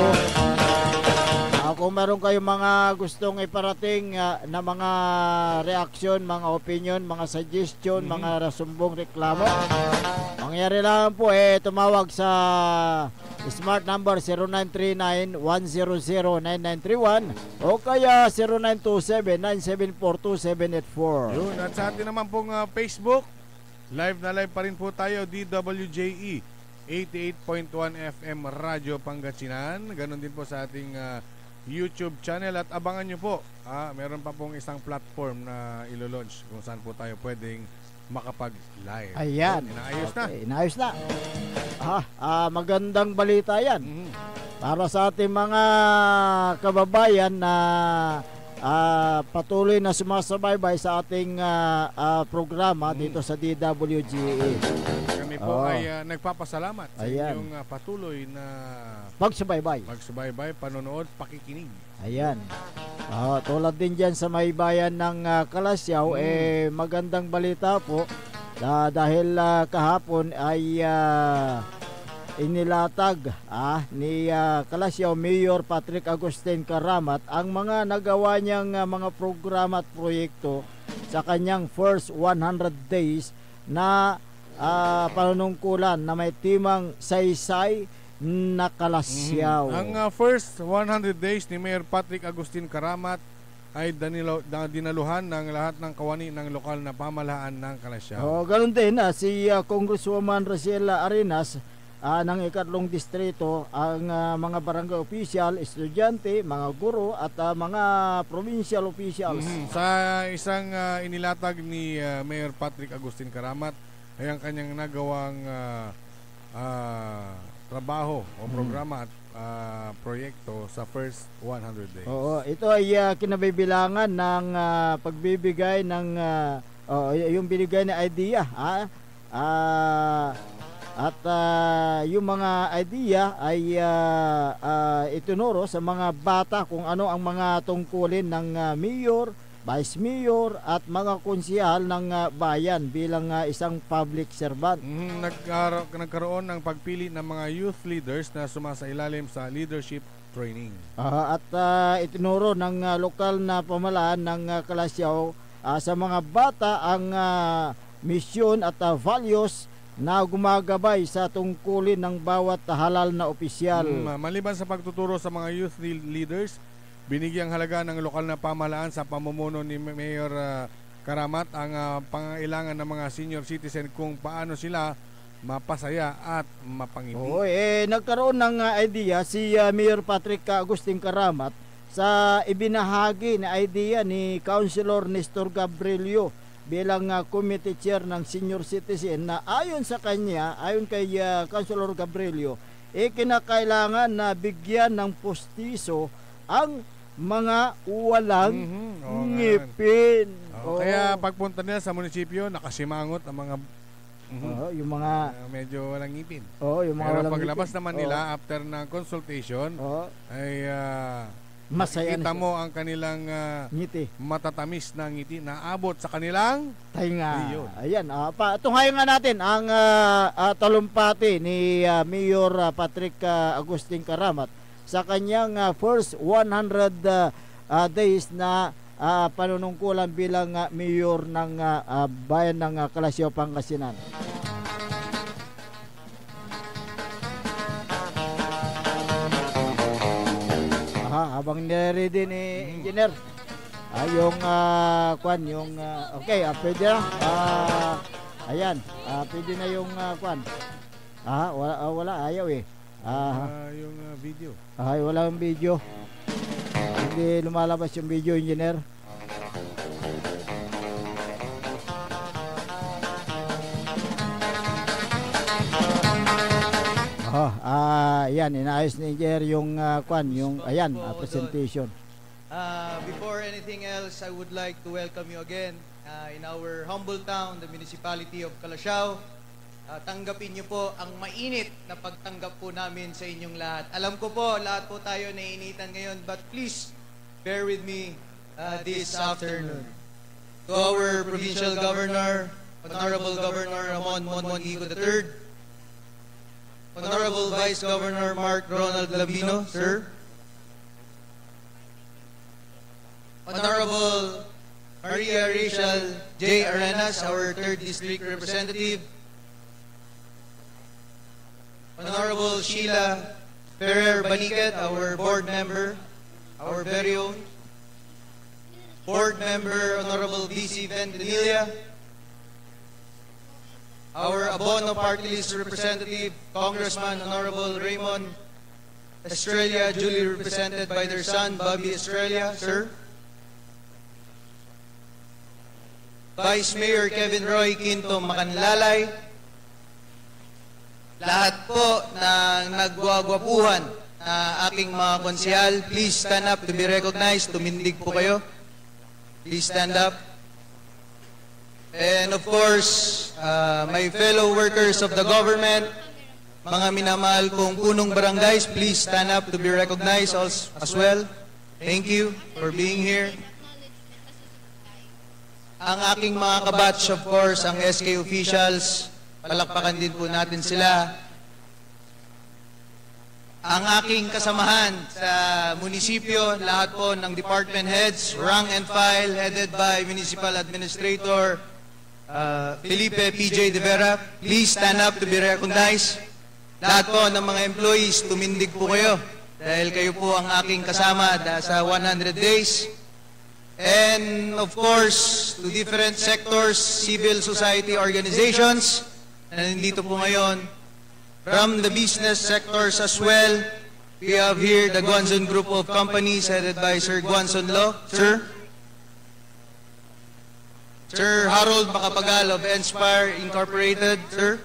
Kung meron kayong mga gustong iparating na mga reaksyon, mga opinion, mga suggestion, mga rasumbong reklamo, mangyari lang po tumawag sa smart number 0939-100-9931 o kaya 0927-974-2784. Yun, at sa atin naman pong Facebook, live na live pa rin po tayo, DWJE 88.1 FM Radyo Pangasinan. Ganon din po sa ating YouTube channel at abangan nyo po, meron pa pong isang platform na ilo-launch kung saan po tayo pwedeng makapag-live. Ayan. Inaayos na. Inaayos na. Magandang balita yan. Para sa ating mga kababayan na patuloy na sumasabaybay sa ating programa dito sa DWGE. Kami po ay nagpapasalamat sa inyong patuloy na pagsubaybay, panonood, pakikinig. Ayan. Tulad din dyan sa may bayan ng Kalasyaw, magandang balita po dahil kahapon ay inilatag ni Kalasyaw Mayor Patrick Agustin Karamat ang mga nagawa niyang mga programa at proyekto sa kanyang first 100 days na panunungkulan na may timang Saysay na Kalasyaw. Ang first 100 days ni Mayor Patrick Agustin Karamat ay dinaluhan ng lahat ng kawani ng lokal na pamahalaan ng Kalasyaw. Ganun din si Congresswoman Rosela Arenas ng 3 distrito, ang mga barangay official, estudyante, mga guro at mga provincial officials. Sa isang inilatag ni Mayor Patrick Agustin Karamat ay ang kanyang nagawang trabaho o programa at proyekto sa first 100 days. Ito ay kinabibilangan ng pagbibigay ng yung binigay na idea at yung mga idea ay itinuro sa mga bata kung ano ang mga tungkulin ng mayor, vice mayor at mga konsehal ng bayan bilang isang public servant. Nagkaroon ng pagpili ng mga youth leaders na sumasailalim sa leadership training. At itinuro ng lokal na pamahalaan ng Kalasyaw sa mga bata ang misyon at values na gumagabay sa tungkulin ng bawat halal na opisyal. Maliban sa pagtuturo sa mga youth leaders, binigyang halaga ng lokal na pamahalaan sa pamumuno ni Mayor Karamat ang pangailangan ng mga senior citizen kung paano sila mapasaya at mapangiti. Nagkaroon ng idea si Mayor Patrick Agustin Karamat sa ibinahagi na idea ni Councilor Nestor Gabrielio bilang committee chair ng senior citizen na ayon sa kanya, ayon kay Councilor Gabrielio, kinakailangan na bigyan ng postiso ang mga walang ngipin. Kaya pagpunta nila sa munisipyo, nakasimangot ang mga yung mga medyo walang ngipin. Yung mga pero paglabas naman nila after ng consultation ay masaya kita mo ang kanilang ngiti, matatamis na ngiti na abot sa kanilang tainga. Ayan, tunghayan nga natin ang talumpati ni Mayor Patrick Agustin Karamat sa kanyang first 100 days na panunungkulan bilang mayor ng bayan ng Kalasyaw, Pangasinan. Habang nire-ready ni engineer yung kwan, yung okay, pwede na. Ayan, pwede na yung kwan. Wala, ayaw yung video. Wala yung video. Hindi lumalabas yung video, engineer. Yan, inaayos ni Jer yung presentation. Before anything else, I would like to welcome you again in our humble town, the municipality of Calasiao. Tanggapin niyo po ang mainit na pagtanggap po namin sa inyong lahat. Alam ko po, lahat po tayo naiinitan ngayon, but please bear with me this afternoon. To our Provincial Governor, Honorable Governor Ramon Mongigo III, Honorable Vice Governor Mark Ronald Labino, sir, Honorable Maria Rachel J. Arenas, our 3rd District Representative, Honorable Sheila Ferrer Baniket, our board member, our very own board member, Honorable V.C. Vendanilia, our Abono Party List representative, Congressman Honorable Raymond Estrella, duly represented by their son, Bobby Estrella, sir. Vice Mayor Kevin Roy Quinto Macanlalay, lahat po na nagwagwapuhan na aking mga konsehal, please stand up to be recognized. Tumindig po kayo. Please stand up. And of course, my fellow workers of the government, mga minamahal kong punong barangays, please stand up to be recognized as well. Thank you for being here. Ang aking mga kabatch, of course, ang SK officials, palakpakan din po natin sila. Ang aking kasamahan sa munisipyo, lahat po ng department heads, rank and file, headed by Municipal Administrator Felipe P.J. De Vera, please stand up to be recognized. Lahat po ng mga employees, tumindig po kayo dahil kayo po ang aking kasama sa 100 days. And of course, to different sectors, civil society organizations na nandito po ngayon, from the business sectors as well, we have here the Guanzon Group of Companies headed by Sir Guanzon Lo, sir. Sir Harold Macapagal of Inspire Incorporated, sir.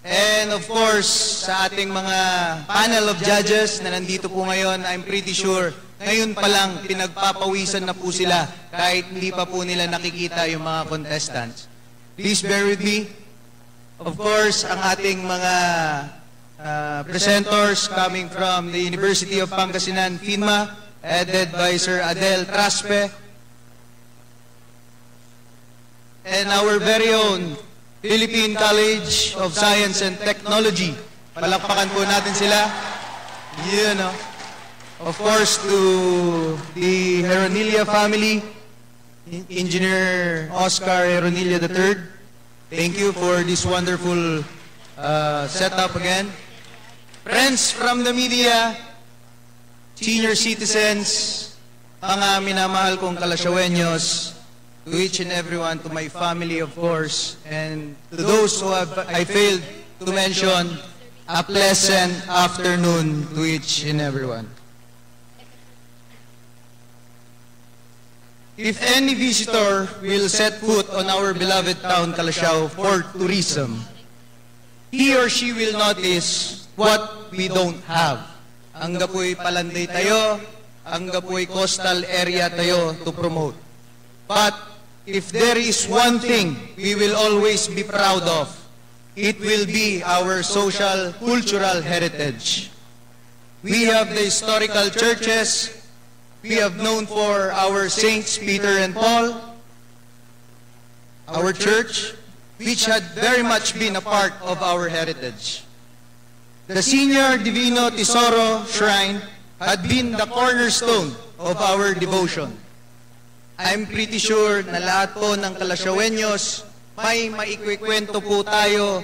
And of course, sa ating mga panel of judges na nandito po ngayon, I'm pretty sure, ngayon pa lang pinagpapawisan na po sila kahit hindi pa po nila nakikita yung mga contestants. Please bear with me. Of course, ang ating mga presenters coming from the University of Pangasinan, FINMA, headed by Sir Adel Traspe, and our very own Philippine College of Science and Technology. Palakpakan po natin sila. You know. Of course, to the Heronilla family, Engineer Oscar Heronilla III, thank you for this wonderful setup again. Friends from the media, senior citizens, mga minamahal kong Calasiaweños, to each and everyone, to my family of course, and to those who I failed to mention, a pleasant afternoon to each and everyone. If any visitor will set foot on our beloved town, Calasiao, for tourism, he or she will notice what we don't have. Ang gapoy palanday tayo, ang gapoy coastal area tayo to promote. But if there is one thing we will always be proud of, it will be our social, cultural heritage. We have the historical churches. We have known for our Saints Peter and Paul, our church, which had very much been a part of our heritage. The Senior Divino Tesoro Shrine had been the cornerstone of our devotion. I'm pretty sure na lahat po ng Calasiaweños may maikwikwento po tayo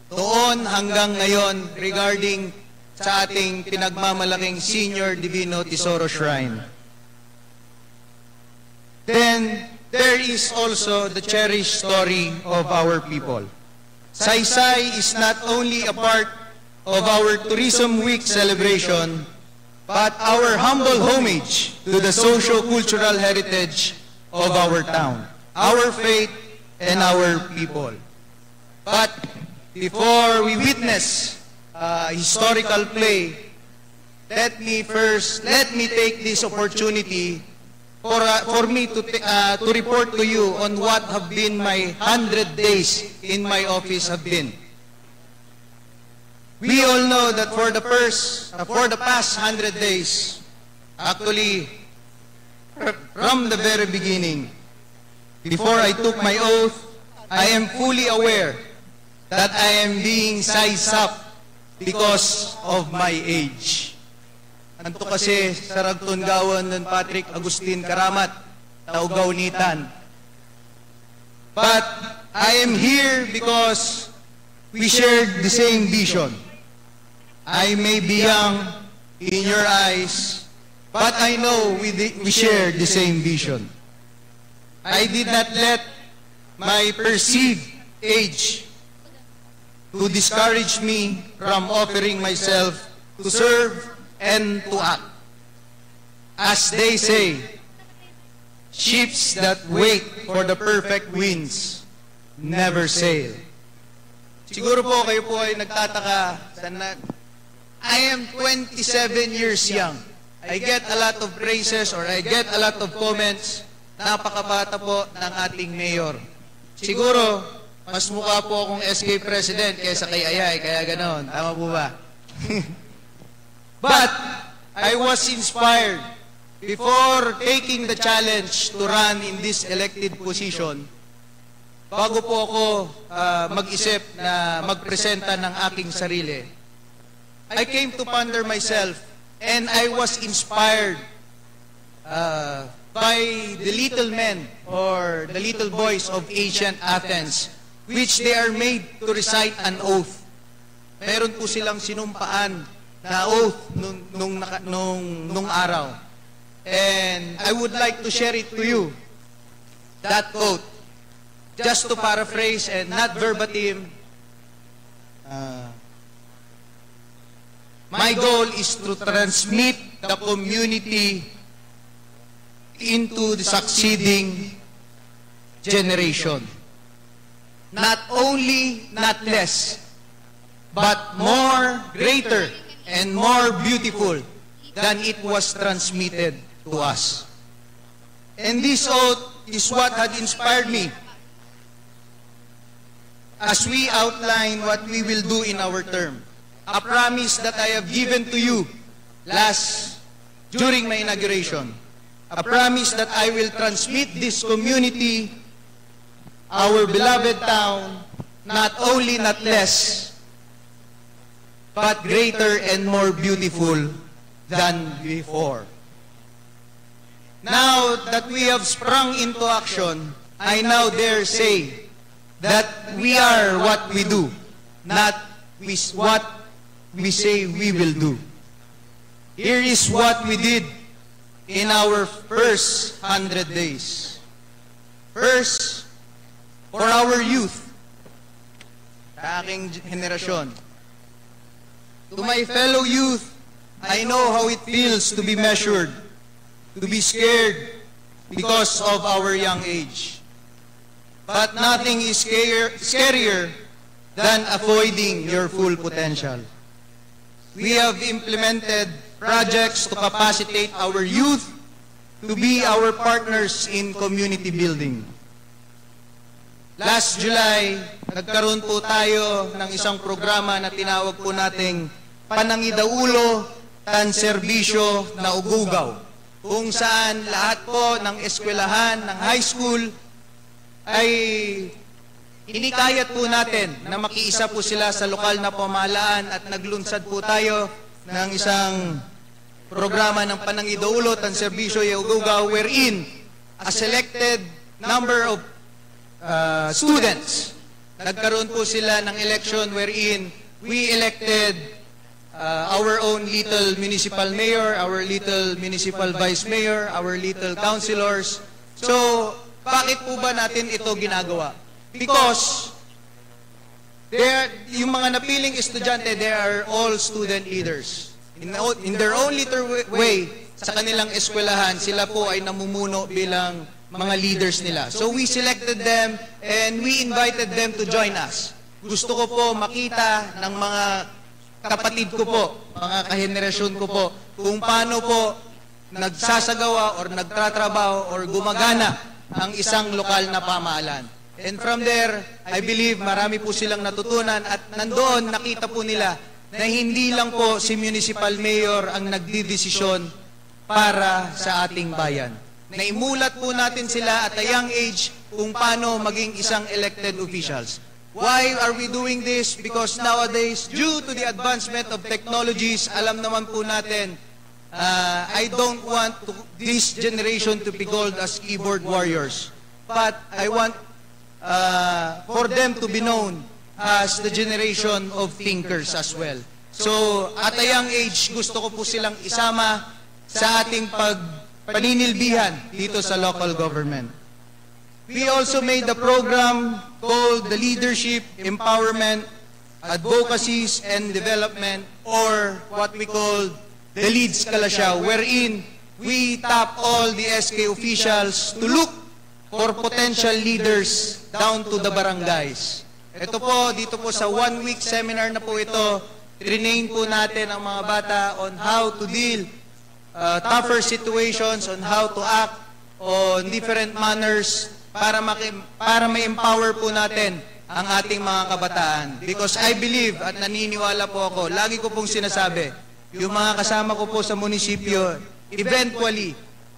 doon hanggang ngayon regarding sa ating pinagmamalaking Senior Divino Tesoro Shrine. Then, there is also the cherished story of our people. Saysay is not only a part of our Tourism Week celebration, but our humble homage to the socio-cultural heritage of our town, our faith, and our people. But before we witness historical play, let me take this opportunity for me to report to you on what have been my 100 days in my office have been. We all know that for the past 100 days, actually, from the very beginning, before I took my oath, I am fully aware that I am being sized up because of my age. Anto kasi sa Ragtunggawan ng Patrick Agustin Karamat, Taugaw-Nitan. But I am here because we shared the same vision. I may be young in your eyes, but I know we share the same vision. I did not let my perceived age to discourage me from offering myself to serve and to act. As they say, ships that wait for the perfect winds never sail. Siguro po kayo po ay nagtataka, I am 27 years young. I get a lot of praises or I get a lot of comments. Napakabata po ng ating mayor. Siguro, mas mukha po akong SK President kaysa kay Ayay, kaya ganoon. Tama po ba? But I was inspired before taking the challenge to run in this elected position. Bago po ako mag-isip na magpresenta ng aking sarili, I came to ponder myself and I was inspired by the little men or the little boys of ancient Athens, which they are made to recite an oath. Meron po silang sinumpaan na oath nung araw. And I would like to share it to you, that quote. Just to paraphrase and not verbatim, my goal is to transmit the community into the succeeding generation. Not only, not less, but more, greater, and more beautiful than it was transmitted to us. And this oath is what had inspired me as we outline what we will do in our term. A promise that I have given to you during my inauguration. A promise that I will transmit this community, our beloved town, not only, not less, but greater and more beautiful than before. Now that we have sprung into action, I now dare say that we are what we do, not what we say we will do. Here is what we did in our first 100 days. First, for our youth, sa aking henerasyon. To my fellow youth, I know how it feels to be measured, to be scared because of our young age. But nothing is scarier than avoiding your full potential. We have implemented projects to capacitate our youth to be our partners in community building. Last July, nagkaroon po tayo ng isang programa na tinawag po nating Panangidaulo tan Serbisyo na Ugugaw, kung saan lahat po ng eskwelahan, ng high school, ay inikayat po natin na makiisa po sila sa lokal na pamahalaan at naglunsad po tayo ng isang programa ng Panangidaulo tan Serbisyo na Ugugaw wherein a selected number of students, nagkaroon po sila ng election wherein we elected our own little municipal mayor, our little municipal vice mayor, our little councilors. So, bakit po ba natin ito ginagawa? Because yung mga napiling estudyante, they are all student leaders. In their own little way, sa kanilang eskwelahan, sila po ay namumuno bilang mga leaders nila. So we selected them and we invited them to join us. Gusto ko po makita ng mga kapatid ko po, mga kahenerasyon ko po, kung paano po nagsasagawa or nagtatrabaho or gumagana ang isang lokal na pamahalaan. And from there, I believe marami po silang natutunan at nandoon nakita po nila na hindi lang po si municipal mayor ang nagdidesisyon para sa ating bayan. Naimulat po natin sila at a young age kung paano maging isang elected officials. Why are we doing this? Because nowadays, due to the advancement of technologies, alam naman po natin, I don't want this generation to be called as keyboard warriors. But I want for them to be known as the generation of thinkers as well. So, at a young age, gusto ko po silang isama sa ating paninilbihan dito sa local government. We also made a program called the Leadership, Empowerment, Advocacies, and Development, or what we call the Leads Kalasyaw, wherein we tap all the SK officials to look for potential leaders down to the barangays. Ito po, dito po sa 1-week seminar na po ito, trinain po natin ang mga bata on how to deal tougher situations, on how to act on different manners para ma-empower po natin ang ating mga kabataan. Because I believe at naniniwala po ako, lagi ko pong sinasabi, yung mga kasama ko po sa munisipyo, eventually,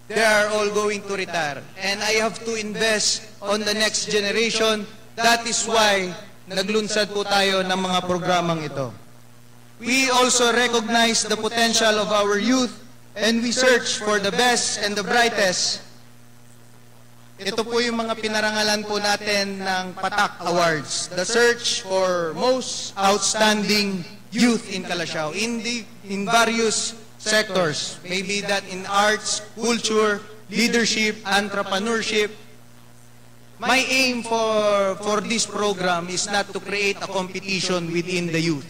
they are all going to retire. And I have to invest on the next generation. That is why naglunsad po tayo ng mga programang ito. We also recognize the potential of our youth and we search for the best and the brightest. Ito po yung mga pinarangalan po natin ng Patak Awards. The search for most outstanding youth in Kalasyaw in various sectors. Maybe that in arts, culture, leadership, entrepreneurship. My aim for this program is not to create a competition within the youth,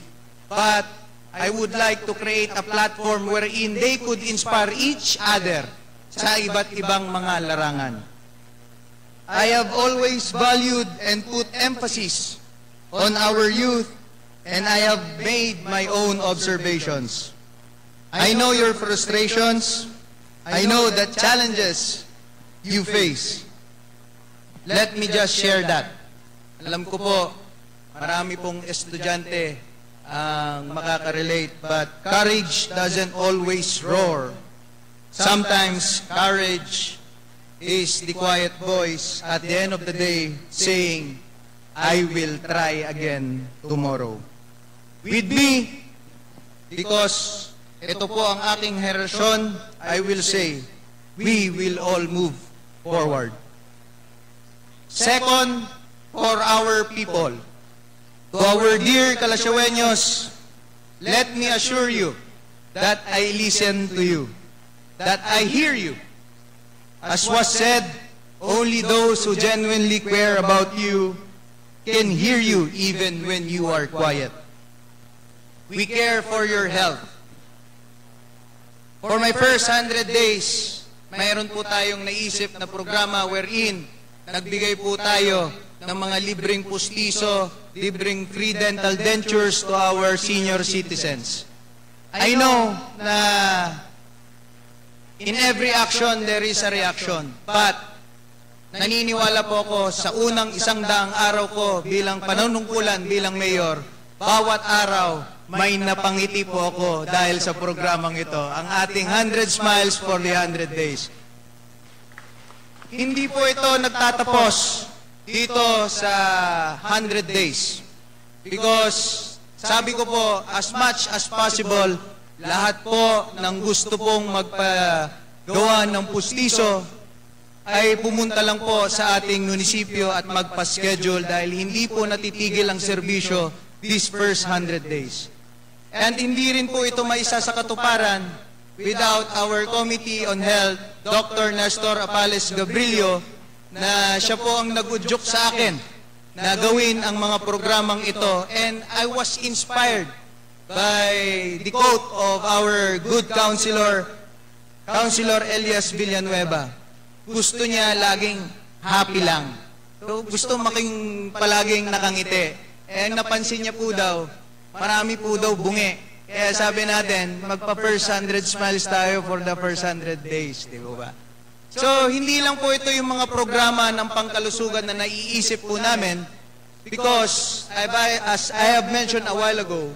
but I would like to create a platform wherein they could inspire each other sa iba't ibang mga larangan. I have always valued and put emphasis on our youth, and I have made my own observations. I know your frustrations. I know the challenges you face. Let me just share that. Alam ko po, marami pong estudyante ang makaka-relate, but courage doesn't always roar. Sometimes courage is the quiet voice at the end of the day saying, I will try again tomorrow. With me, because ito po ang aking henerasyon, I will say, we will all move forward. Second, for our people, to our dear Kalasyaweños, let me assure you that I listen to you, that I hear you. As was said, only those who genuinely care about you can hear you even when you are quiet. We care for your health. For my first 100 days, mayroon po tayong naisip na programa wherein nagbigay po tayo ng mga libreng pustiso, libreng free dental dentures to our senior citizens. I know na in every action there is a reaction, but naniniwala po ako sa unang 100 araw ko bilang panunungkulan bilang mayor, bawat araw may napangiti po ako dahil sa programang ito, ang ating 100 Smiles for the 100 Days. Hindi po ito nagtatapos dito sa 100 days. Because sabi ko po, as much as possible, lahat po ng gusto pong magpagawa ng pustiso ay pumunta lang po sa ating munisipyo at magpa-schedule dahil hindi po natitigil ang serbisyo these first 100 days. And hindi rin po ito maisa sa katuparan without our Committee on Health, Dr. Nestor Apales Gabrilio, na siya po ang nag-udyok sa akin na gawin ang mga programang ito. And I was inspired by the quote of our good Councilor Elias Villanueva. Gusto niya laging happy lang. So, gusto palaging nakangiti. And napansin niya po daw, marami po daw bungi. Kaya sabi natin, magpa-first 100 smiles tayo for the first 100 days. Di ba? So, hindi lang po ito yung mga programa ng pangkalusugan na naiisip po namin because, as I have mentioned a while ago,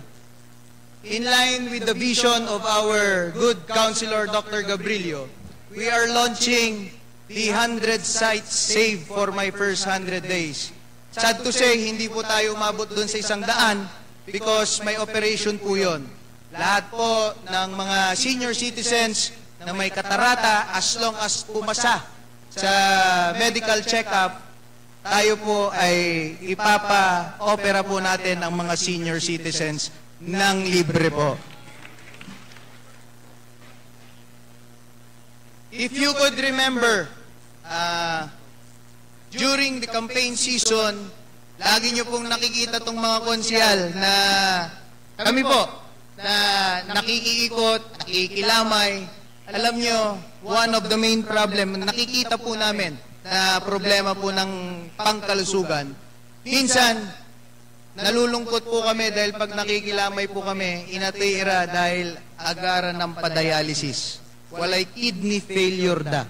in line with the vision of our good counselor, Dr. Gabrilio, we are launching the 100 sites saved for my first 100 days. Sad to say, hindi po tayo umabot doon sa 100 because may operation po yun. Lahat po ng mga senior citizens na may katarata, as long as pumasa sa medical check-up, tayo po ay ipapa-opera po natin ang mga senior citizens ng libre po. If you could remember, during the campaign season, lagi nyo pong nakikita tong mga konsyal na kami po, na nakikiikot, nakikilamay. Alam nyo, one of the main problem, nakikita po namin na problema po ng pangkalusugan. Minsan, nalulungkot po kami dahil pag nakikilamay po kami, inatira dahil agaran ng padialysis. Walay kidney failure da.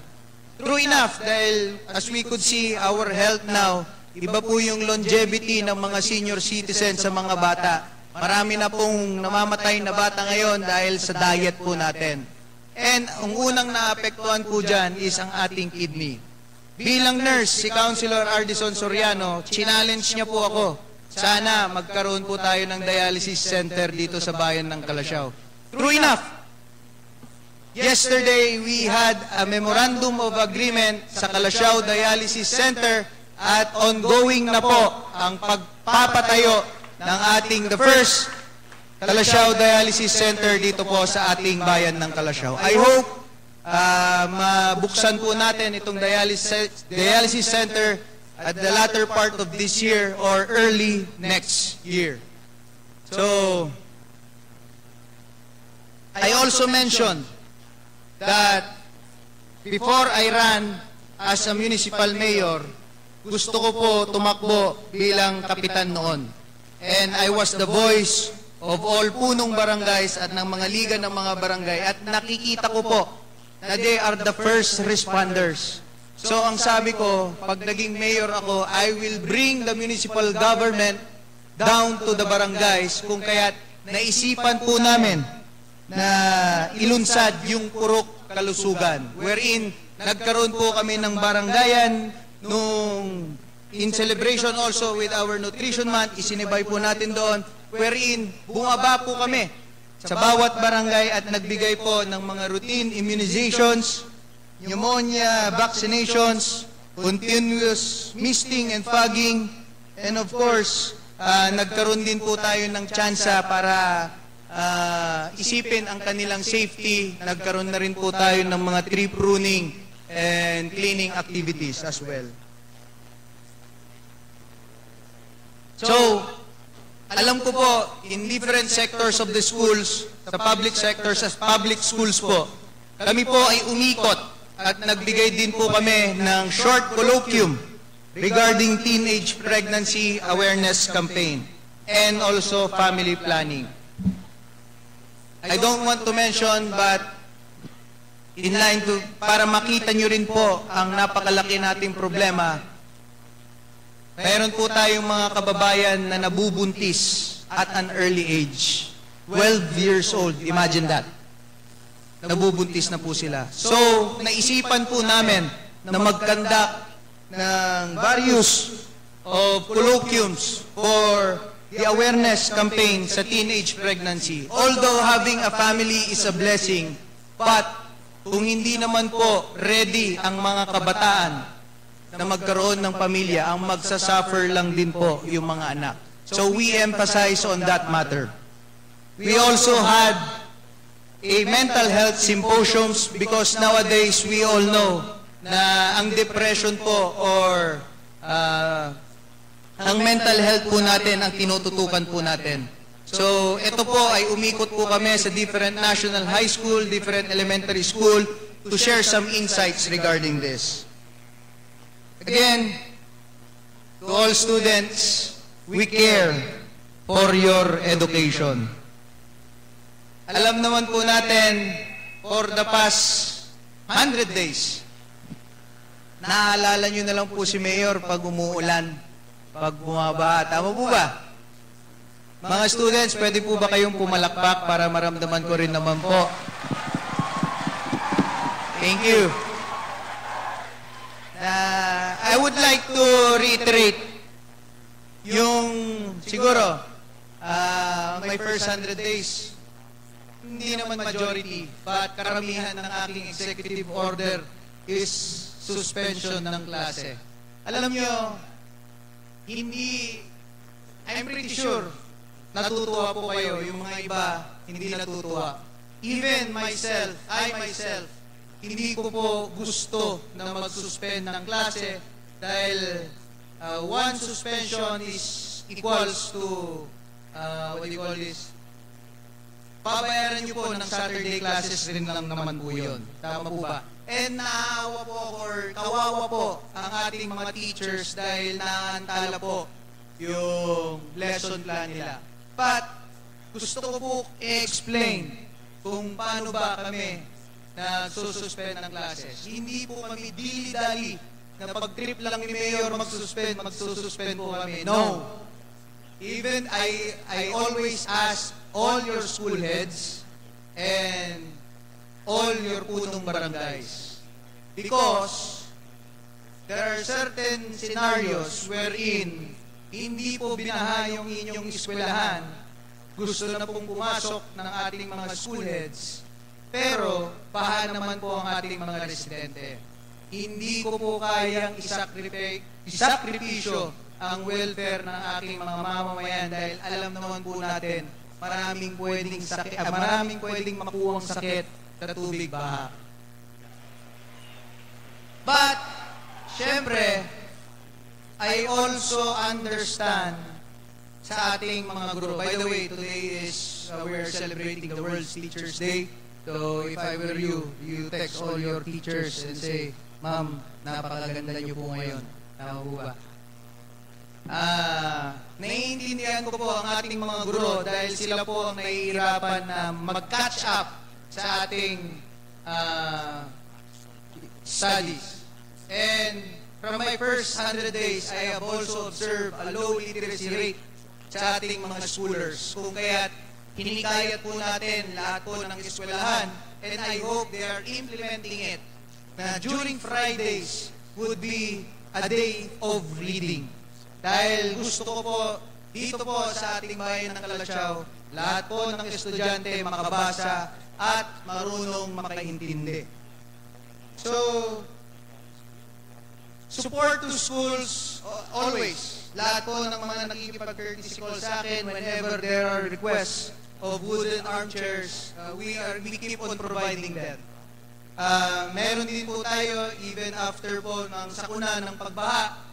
True enough, dahil as we could see our health now, iba po yung longevity ng mga senior citizens sa mga bata. Marami na pong namamatay na bata ngayon dahil sa diet po natin. And ang unang naapektuhan po dyan is ang ating kidney. Bilang nurse, si Councilor Ardison Soriano, challenge niya po ako. Sana magkaroon po tayo ng dialysis center dito sa bayan ng Calasiao. True enough, yesterday we had a memorandum of agreement sa Calasiao Dialysis Center at ongoing na po ang pagpapatayo ng ating the first Calasiao Dialysis Center dito po sa ating bayan ng Calasiao. I hope mabuksan po natin itong dialysis center at the latter part of this year or early next year. So, I also mentioned that before I ran as a municipal mayor, gusto ko po tumakbo bilang kapitan noon. And I was the voice of all punong barangays at ng mga liga ng mga barangay at nakikita ko po na they are the first responders. So ang sabi ko, pag naging mayor ako, I will bring the municipal government down to the barangays kung kaya't naisipan po namin na ilunsad yung purok kalusugan. Wherein nagkaroon po kami ng barangayan nung in celebration also with our Nutrition Month, isinibay po natin doon, wherein bumaba po kami sa bawat barangay at nagbigay po ng mga routine immunizations, pneumonia, vaccinations, continuous misting and fogging, and of course, nagkaroon din po tayo ng tsansa para isipin ang kanilang safety. Nagkaroon na rin po tayo ng mga tree pruning and cleaning activities as well. So, alam ko po, in different sectors of the schools, sa public sectors, as public schools po, kami po ay umikot at nagbigay din po kami ng short colloquium regarding teenage pregnancy awareness campaign and also family planning. I don't want to mention, but in line to, para makita nyo rin po ang napakalaki nating problema, mayroon po tayong mga kababayan na nabubuntis at an early age. 12 years old, imagine that. Nabubuntis na po sila. So, naisipan po namin na mag-conduct ng various of colloquiums for the awareness campaign sa teenage pregnancy. Although having a family is a blessing, but kung hindi naman po ready ang mga kabataan na magkaroon ng pamilya, ang magsasuffer lang din po yung mga anak. So we emphasize on that matter. We also had a mental health symposiums because nowadays we all know na ang depression po or ang mental health po natin ang tinututukan po natin. So ito po ay umikot po kami sa different national high school, different elementary school to share some insights regarding this. Again, to all students, we care for your education. Alam naman po natin, for the past 100 days, naaalala nyo na lang po si Mayor pag umuulan, pag bumaba. Tama po ba? Mga students, pwede po ba kayong pumalakpak para maramdaman ko rin naman po? Thank you. I would like to reiterate yung siguro my first 100 days, hindi naman majority, but karamihan ng aking executive order is suspension ng klase. Alam nyo, I'm pretty sure natutuwa po kayo, yung mga iba hindi natutuwa. Even myself, I myself, hindi ko po gusto na mag-suspend ng klase dahil one suspension is equals to what do you call this? Babayaran nyo po ng Saturday classes rin lang naman po yun. Tama po ba? And naawa po or kawawa po ang ating mga teachers dahil naantala po yung lesson plan nila. But gusto ko po i-explain kung paano ba kami nagsususpend ng classes. Hindi po kami dili-dali na pag-trip lang ni Mayor magsususpend po kami. No. Even I always ask all your school heads and all your punong barangays. Because there are certain scenarios wherein hindi po binaha yung inyong eskwelahan. Gusto na pong pumasok ng ating mga school heads. Pero baha naman po ang ating mga residente. Hindi ko po kayang isakripisyo ang welfare ng aking mga mamamayan dahil alam naman po natin maraming pwedeng makuwang sakit sa tubig baha. But, syempre, I also understand sa ating mga guro. By the way, today is we are celebrating the World's Teachers Day. So, if I were you, you text all your teachers and say, Ma'am, napakaganda niyo po ngayon. Tama po ba? Naiintindihan ko po ang ating mga guro dahil sila po ang nahihirapan na mag-catch up sa ating studies. And from my first 100 days, I have also observed a low literacy rate sa ating mga schoolers. Kung kaya't hinikayat po natin lahat po ng eskwelahan, and I hope they are implementing it, na during Fridays would be a day of reading. Dahil gusto ko po, dito po sa ating bayan ng Calachao, lahat po ng estudyante makabasa at marunong makaintindi. So, support to schools always. Lahat po ng mga nakikipag-courtesy call sa akin whenever there are requests of wooden armchairs, we keep on providing that. Meron din po tayo, even after po ng sakuna ng pagbaha,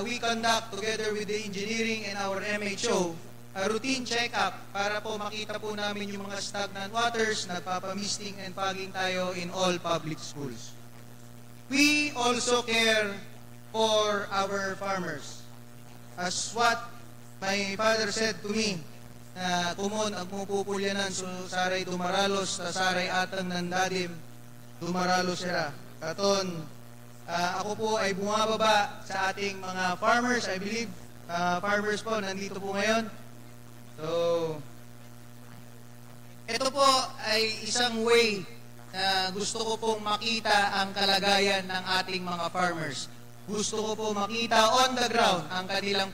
we conduct together with the engineering and our MHO a routine check-up para po makita po namin yung mga stagnant waters, nagpapamisting and fogging tayo in all public schools. We also care for our farmers. As what my father said to me, na kumon ang pupupulyanan so saray dumaralos, ta saray atang nandadim, dumaralos sira. Katon, ako po ay bumababa sa ating mga farmers. I believe farmers po nandito po ngayon. So, ito po ay isang way na gusto ko pong makita ang kalagayan ng ating mga farmers. Gusto ko po makita on the ground ang kanilang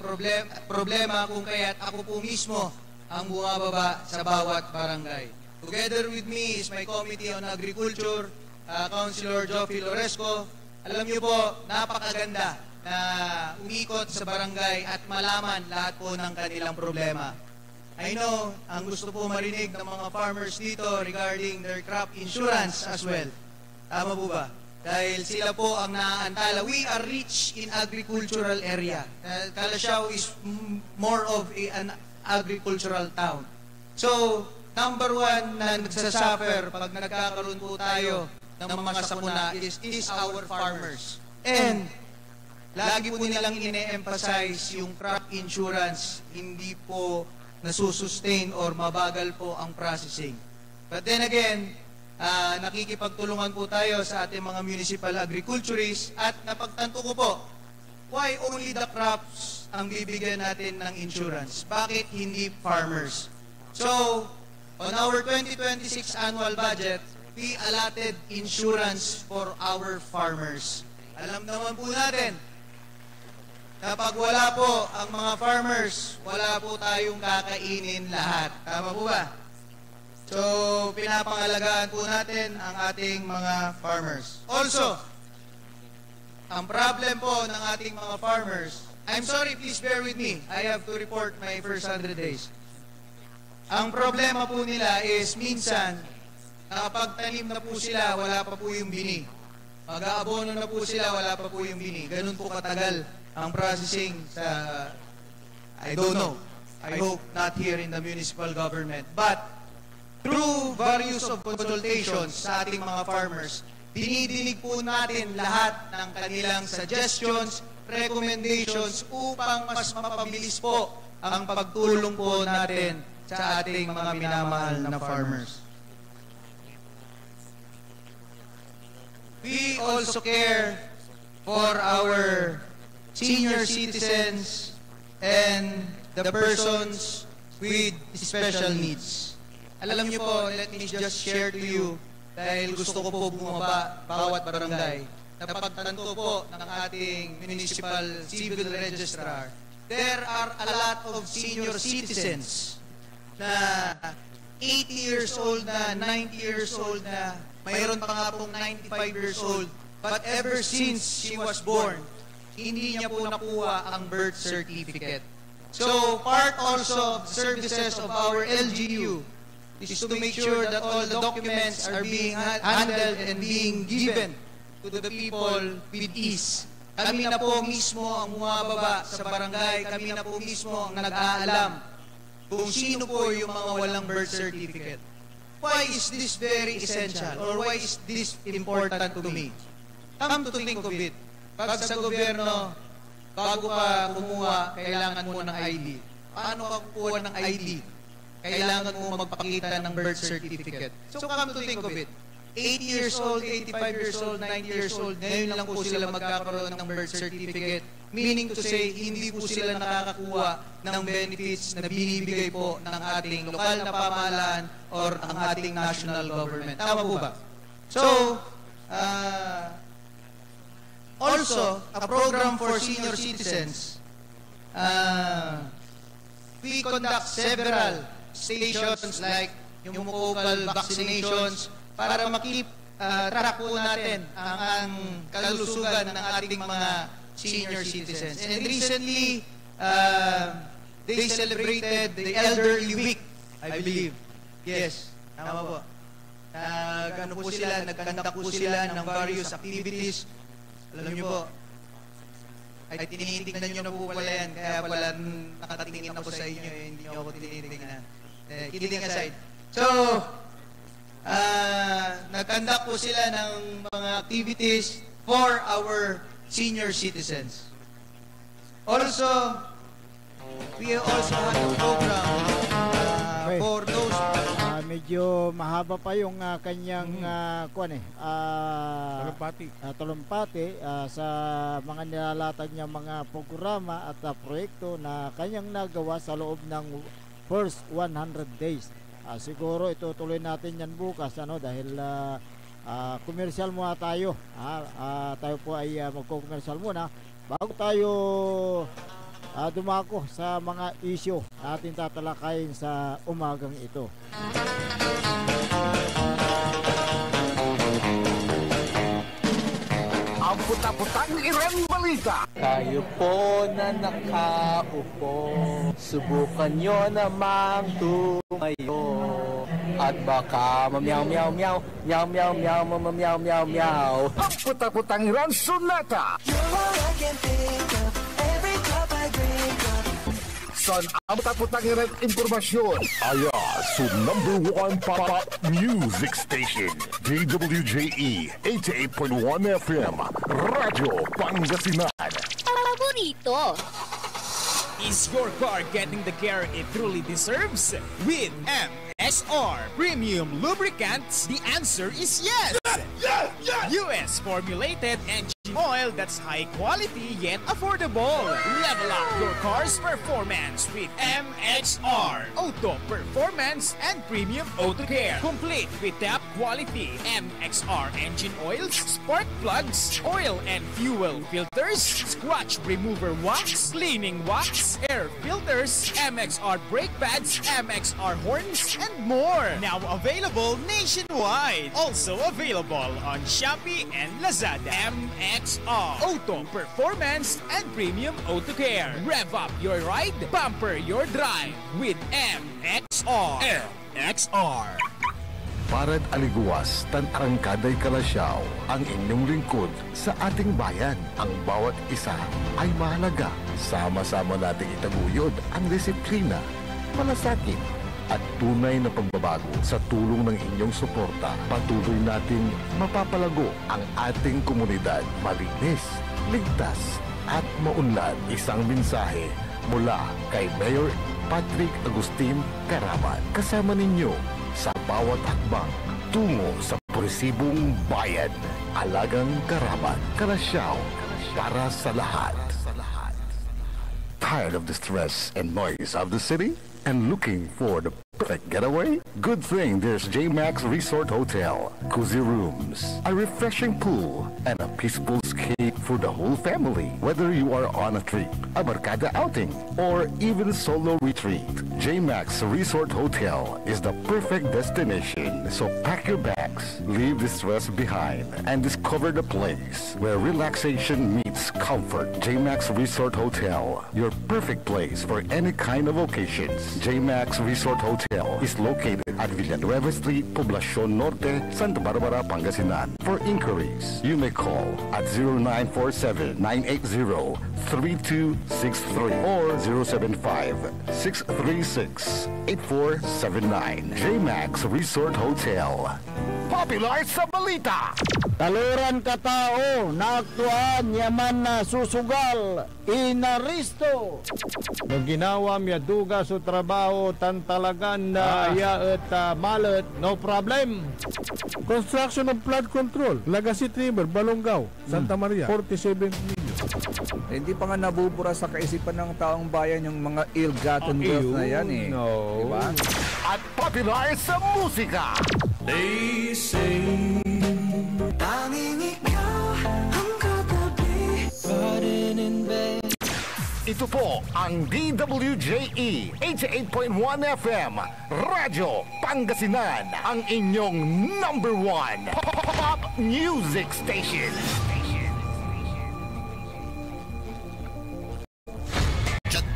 problema kung kaya't ako po mismo ang bumababa sa bawat barangay. Together with me is my Committee on Agriculture, Councilor Joffy Loresco. Alam niyo po, napakaganda na umikot sa barangay at malaman lahat po ng kanilang problema. I know, ang gusto po marinig ng mga farmers dito regarding their crop insurance as well. Tama po ba? Dahil sila po ang naaantala. We are rich in agricultural area. Calachao is more of an agricultural town. So, number one na nagsasuffer pag nagkakaroon po tayo ng mga sakuna is our farmers. And lagi po nilang ine-emphasize yung crop insurance, hindi po nasusustain or mabagal po ang processing. But then again, nakikipagtulungan po tayo sa ating mga municipal agriculturists at napagtanto ko po, why only the crops ang bibigyan natin ng insurance? Bakit hindi farmers? So, on our 2026 annual budget, we allotted insurance for our farmers. Alam naman po natin, kapag wala po ang mga farmers, wala po tayong kakainin lahat. Tama po ba? So, pinapangalagaan po natin ang ating mga farmers. Also, ang problem po ng ating mga farmers, I'm sorry, please bear with me. I have to report my first 100 days. Ang problema po nila is minsan, nakapagtanim na po sila, wala pa po yung bini. Mag-aabono na po sila, wala pa po yung bini. Ganun po katagal ang processing sa, I don't know. I hope not here in the municipal government. But, through various of consultations sa ating mga farmers, dinidinig po natin lahat ng kanilang suggestions, recommendations upang mas mapabilis po ang pagtulong po natin sa ating mga minamahal na farmers. We also care for our senior citizens and the persons with special needs. Alam niyo po, let me just share to you, dahil gusto ko po bumaba bawat barangay, napagtanto po ng ating municipal civil registrar, there are a lot of senior citizens na 80 years old na, 90 years old na, mayroon pa nga pong 95 years old, but ever since she was born, hindi niya po nakuha ang birth certificate. So, part also of the services of our LGU is to make sure that all the documents are being handled and being given to the people with ease. Kami na po mismo ang bumababa sa barangay, kami na po mismo ang nag-aalam kung sino po yung mga walang birth certificate. Why is this very essential? Or why is this important to me? Come to think of it, pag sa gobyerno, bago ka kumuha, kailangan mo ng ID. Paano ka kukuha ng ID? Kailangan mo magpakita ng birth certificate. So come to think of it, 80 years old, 85 years old, 90 years old, ngayon lang po sila magkakaroon ng birth certificate. Meaning to say, hindi po sila nakakakuha ng benefits na binibigay po ng ating lokal na pamahalaan or ang ating national government. Tama po ba? So, also, a program for senior citizens, we conduct several stations like yung pneumococcal vaccinations para makip track po natin ang kalusugan ng ating mga senior citizens. And recently, they celebrated the Elderly Week, I believe. Yes, tama po. Nagkandak po sila ng various activities. Alam niyo po, ay tinitingnan niyo na po pala yan, kaya pala nakatingin ako sa inyo, hindi niyo ako tinitingnan. Kidding aside. So, nagkandak po sila ng mga activities for our senior citizens. Also, we also have a program for those... medyo mahaba pa yung kanyang talumpati sa mga nilalatag niya mga programa at proyekto na kanyang nagawa sa loob ng first 100 days. Siguro itutuloy natin yan bukas dahil commercial muna tayo. Tayo po ay magko-commercial muna bago tayo dumako sa mga issue natin tatalakayin sa umagang ito. Ang puta-putang Iran Balita. Kayo po na nakaupo, subukan nyo namang tumayo. At baka mamyaw-meow-meow, meow-meow-meow, mamyaw-meow-meow. Ang puta-putang Iran Sonata. Son, ang puta-putang Iran Impormasyon. Aya, so #1 pop music station. DWJE 88.1 FM. Radyo Pangasinan. Paborito. Is your car getting the care it truly deserves? With MXR Premium Lubricants, the answer is yes! US formulated engine oil that's high quality yet affordable. Level up your car's performance with MXR Auto Performance and Premium Auto Care. Complete with top quality MXR engine oils, spark plugs, oil and fuel filters, scratch remover wax, cleaning wax, air filters, MXR brake pads, MXR horns, and more. Now available nationwide. Also available on Shopee and Lazada. MXR Auto Performance and Premium Auto Care. Rev up your ride, bumper your drive with MXR. MXR. Parad aliguas, tan arangkaday kalasyaw, ang inyong lingkod sa ating bayan. Ang bawat isa ay mahalaga. Sama-sama nating itaguyod ang disiplina, malasakit, at tunay na pagbabago. Sa tulong ng inyong suporta, patuloy nating mapapalago ang ating komunidad. Malinis, ligtas, at maunlad. Isang mensahe mula kay Mayor Patrick Agustin Caraman. Kasama ninyo sa bawat hakbang tungo sa purisibong bayan. Alagang Caraman, Kalasyaw, para sa lahat. Tired of the stress and noise of the city? And looking for the perfect getaway? Good thing there's JMax Resort Hotel. Cozy rooms, a refreshing pool, and a peaceful escape for the whole family. Whether you are on a trip, a barkada outing, or even solo retreat, JMax Resort Hotel is the perfect destination. So pack your bags, leave the stress behind, and discover the place where relaxation meets comfort. JMax Resort Hotel, your perfect place for any kind of occasions. JMax Resort Hotel is located at Villanueva Street, Poblacion Norte, Santa Barbara, Pangasinan. For inquiries, you may call at 0947-980-3263 or 075-636-8479. JMax Resort Hotel. Popular sa balita! Taluran katao, naaktuan, yaman na susugal, inaristo. No ginawa miya duga sa trabaho, tan talagan na ayaet malet, no problem. Construction of flood control, Lagasit River, Balongaw, Santa Maria, 47 million. Hindi pa nga nabubura sa kaisipan ng taong bayan yung mga ill-gotten wealth na yan eh. No. Diba? At popular sa musika. They say tanging ikaw ang katabi pa rin in bed. Ito po ang DWJE 88.1 FM Radyo Pangasinan, ang inyong #1 pop music station.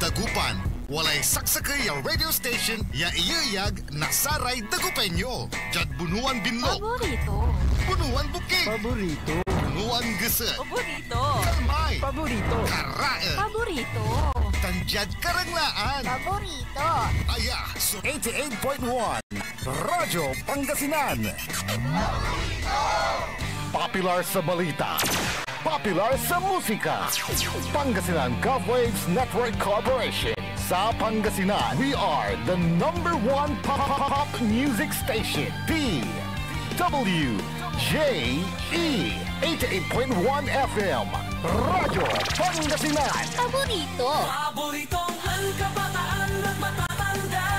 Dagupan, walay saksakay ang radio station ya iyayag na saray dagupenyo. Jad bunuan binlo. Paborito. Bunuan buking. Paborito. Bunuan geset. Paborito. Kalmay. Paborito. Karae. Paborito. Tanjad karanglaan. Paborito. Aya, so 88.1 Radyo Pangasinan. Popular sa balita. Popular sa musika. Pangasinan Govwaves Network Corporation. Sa Pangasinan, we are the #1 pop music station. DWJE 88.1 FM. Radyo Pangasinan. Paborito. Paboritong ang kabataan at matatanda.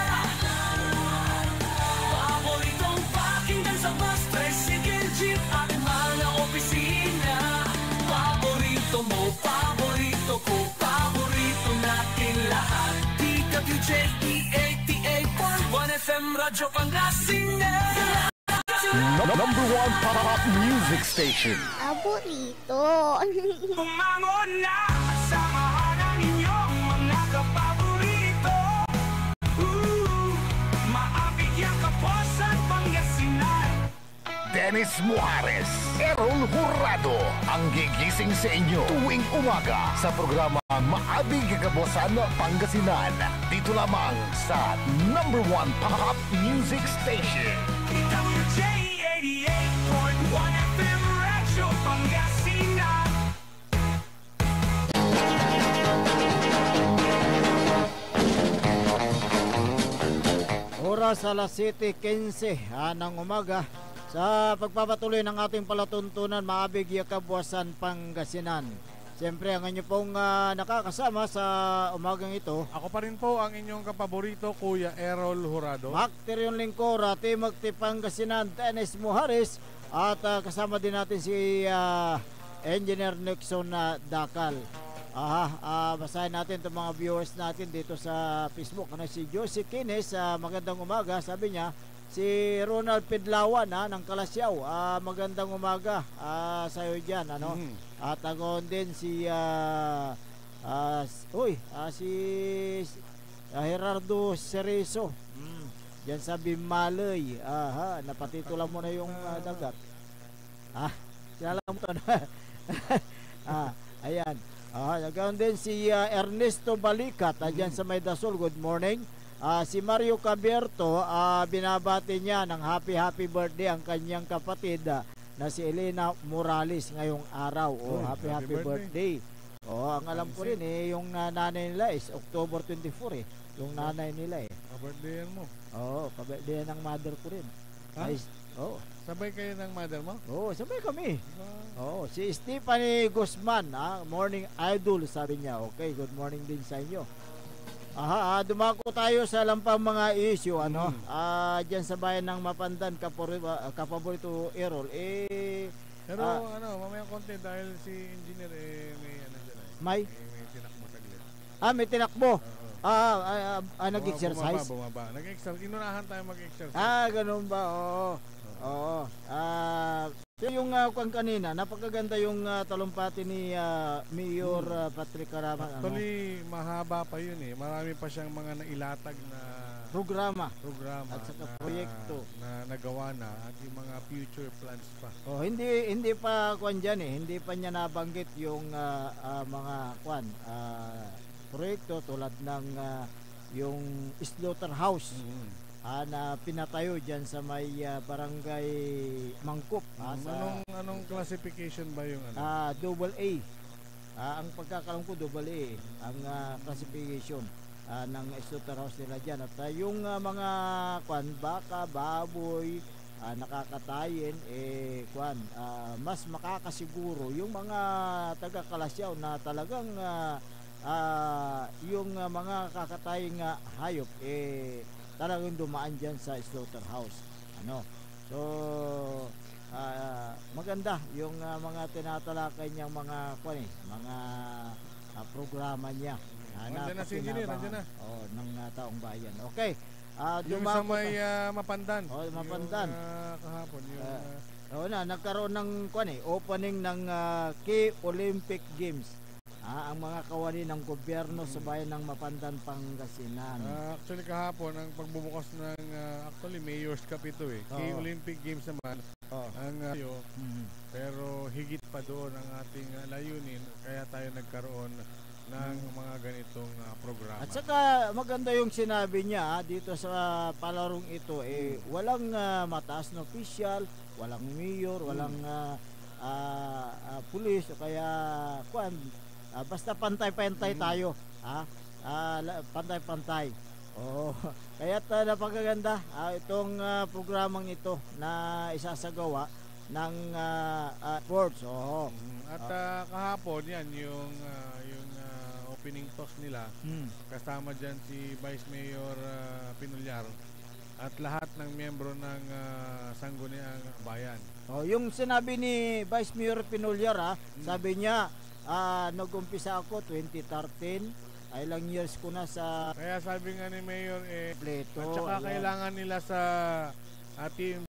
Paboritong pakinggan sa bus, tricycle, jeep at mga opisina. Paborito mo, paborito ko, paborito natin lahat. DWJE 88.1 FM, Radyo Pangasinan. #1 pop music station. Paborito. Umangon na, samahan ang inyong mga kapaborito. Maabig yung Kaposan, Pangasinan. Dennis Muarez, Errol Hurado, ang gigising sa inyo tuwing umaga sa programa Maabig Kagabosan Pangasinan. Dito lamang sa #1 pop music station. DWJE 88.1 FM, Radyo Pangasinan. oras alas 7:15 ng umaga sa pagpapatuloy ng ating palatuntunan maabig Kabuwasan, Pangasinan. Siyempre ang inyo pong nakakasama sa umagang ito. Ako pa rin po ang inyong kapaborito, Kuya Errol Jurado. Makterion Lingkora, Timog Pangasinan, Dennis Muhares. At kasama din natin si Engineer Nixon Dakal. Basahin natin itong mga viewers natin dito sa Facebook. Si Josie Kines, magandang umaga. Sabi niya, si Ronald Pidlawan ng Kalasyaw, magandang umaga sa'yo dyan. At agon din si Gerardo Cerezo dyan sa Bimalay. Napatitulan mo na yung dagat. Sinala mo to na. Ayan. Agon din si Ernesto Balikat dyan sa Maydasol. Good morning. Si Mario Cabierto, binabati niya ng happy birthday ang kanyang kapatid na si Elena Morales ngayong araw. Happy birthday. Ang alam ko rin yung nanay nila is October 24 yung nanay nila Ka-birthdayan mo? Ka-birthdayan ng mother ko rin. Sabay kayo ng mother mo? Sabay kami. Si Stephanie Guzman, morning idol, sabi niya. Okay, good morning din sa inyo. Dumako tayo sa lampang mga issue diyan sa bayan ng Mapandan, kapaborito Errol. Pero mamaya konti dahil si engineer may tinakbo saglit. May tinakbo. Nag-exercise. Bumaba. Nag-exercise. Inunahan tayo mag-exercise. Ganun ba? Oo. Yung kanina, napakaganda yung talumpati ni Mayor Patrick Caraman. Actually, mahaba pa yun Marami pa siyang mga nailatag na programa at saka proyekto na nagawa na at yung mga future plans pa. Hindi pa hindi pa niya nabanggit yung mga proyekto tulad ng yung slaughterhouse na pinatayo dyan sa may barangay Mangkop. Anong classification ba yung double A. Ang pagkakalam ko double A ang classification ng slaughterhouse nila dyan. At yung mga baka, baboy, nakakatayin mas makakasiguro yung mga taga Kalasyaw na talagang yung mga kakataying hayop talagang dumaan dyan sa slaughterhouse. Maganda yung mga tinatalakay niyang mga programa niya. Nandiyan na si engineer, nandiyan na. Ng taong bayan. Okay. Yung sa may Mapandan. Mapandan. Kahapon nagkaroon ng opening ng Key Olympic Games. Ang mga kawani ng gobyerno sa bayan ng Mapandan, Pangasinan. Actually kahapon ang pagbubukas ng Mayor's Cup ito Key Olympic Games naman ang pero higit pa doon ang ating layunin, kaya tayo nagkaroon ng mga ganitong programa. At saka maganda yung sinabi niya dito sa palarong ito walang mataas na opisyal, walang mayor, walang pulis o kaya basta pantay-pantay tayo. Pantay-pantay. Kaya't napakaganda itong programang ito na isasagawa ng boards. At kahapon yan yung opening talks nila. Kasama dyan si Vice Mayor Pinulyar at lahat ng miyembro ng Sangguniang Bayan. Yung sinabi ni Vice Mayor Pinulyar, sabi niya nag-umpisa ako 2013, ilang years ko na sa kaya sabi nga ni Mayor pleto, at saka kailangan nila sa team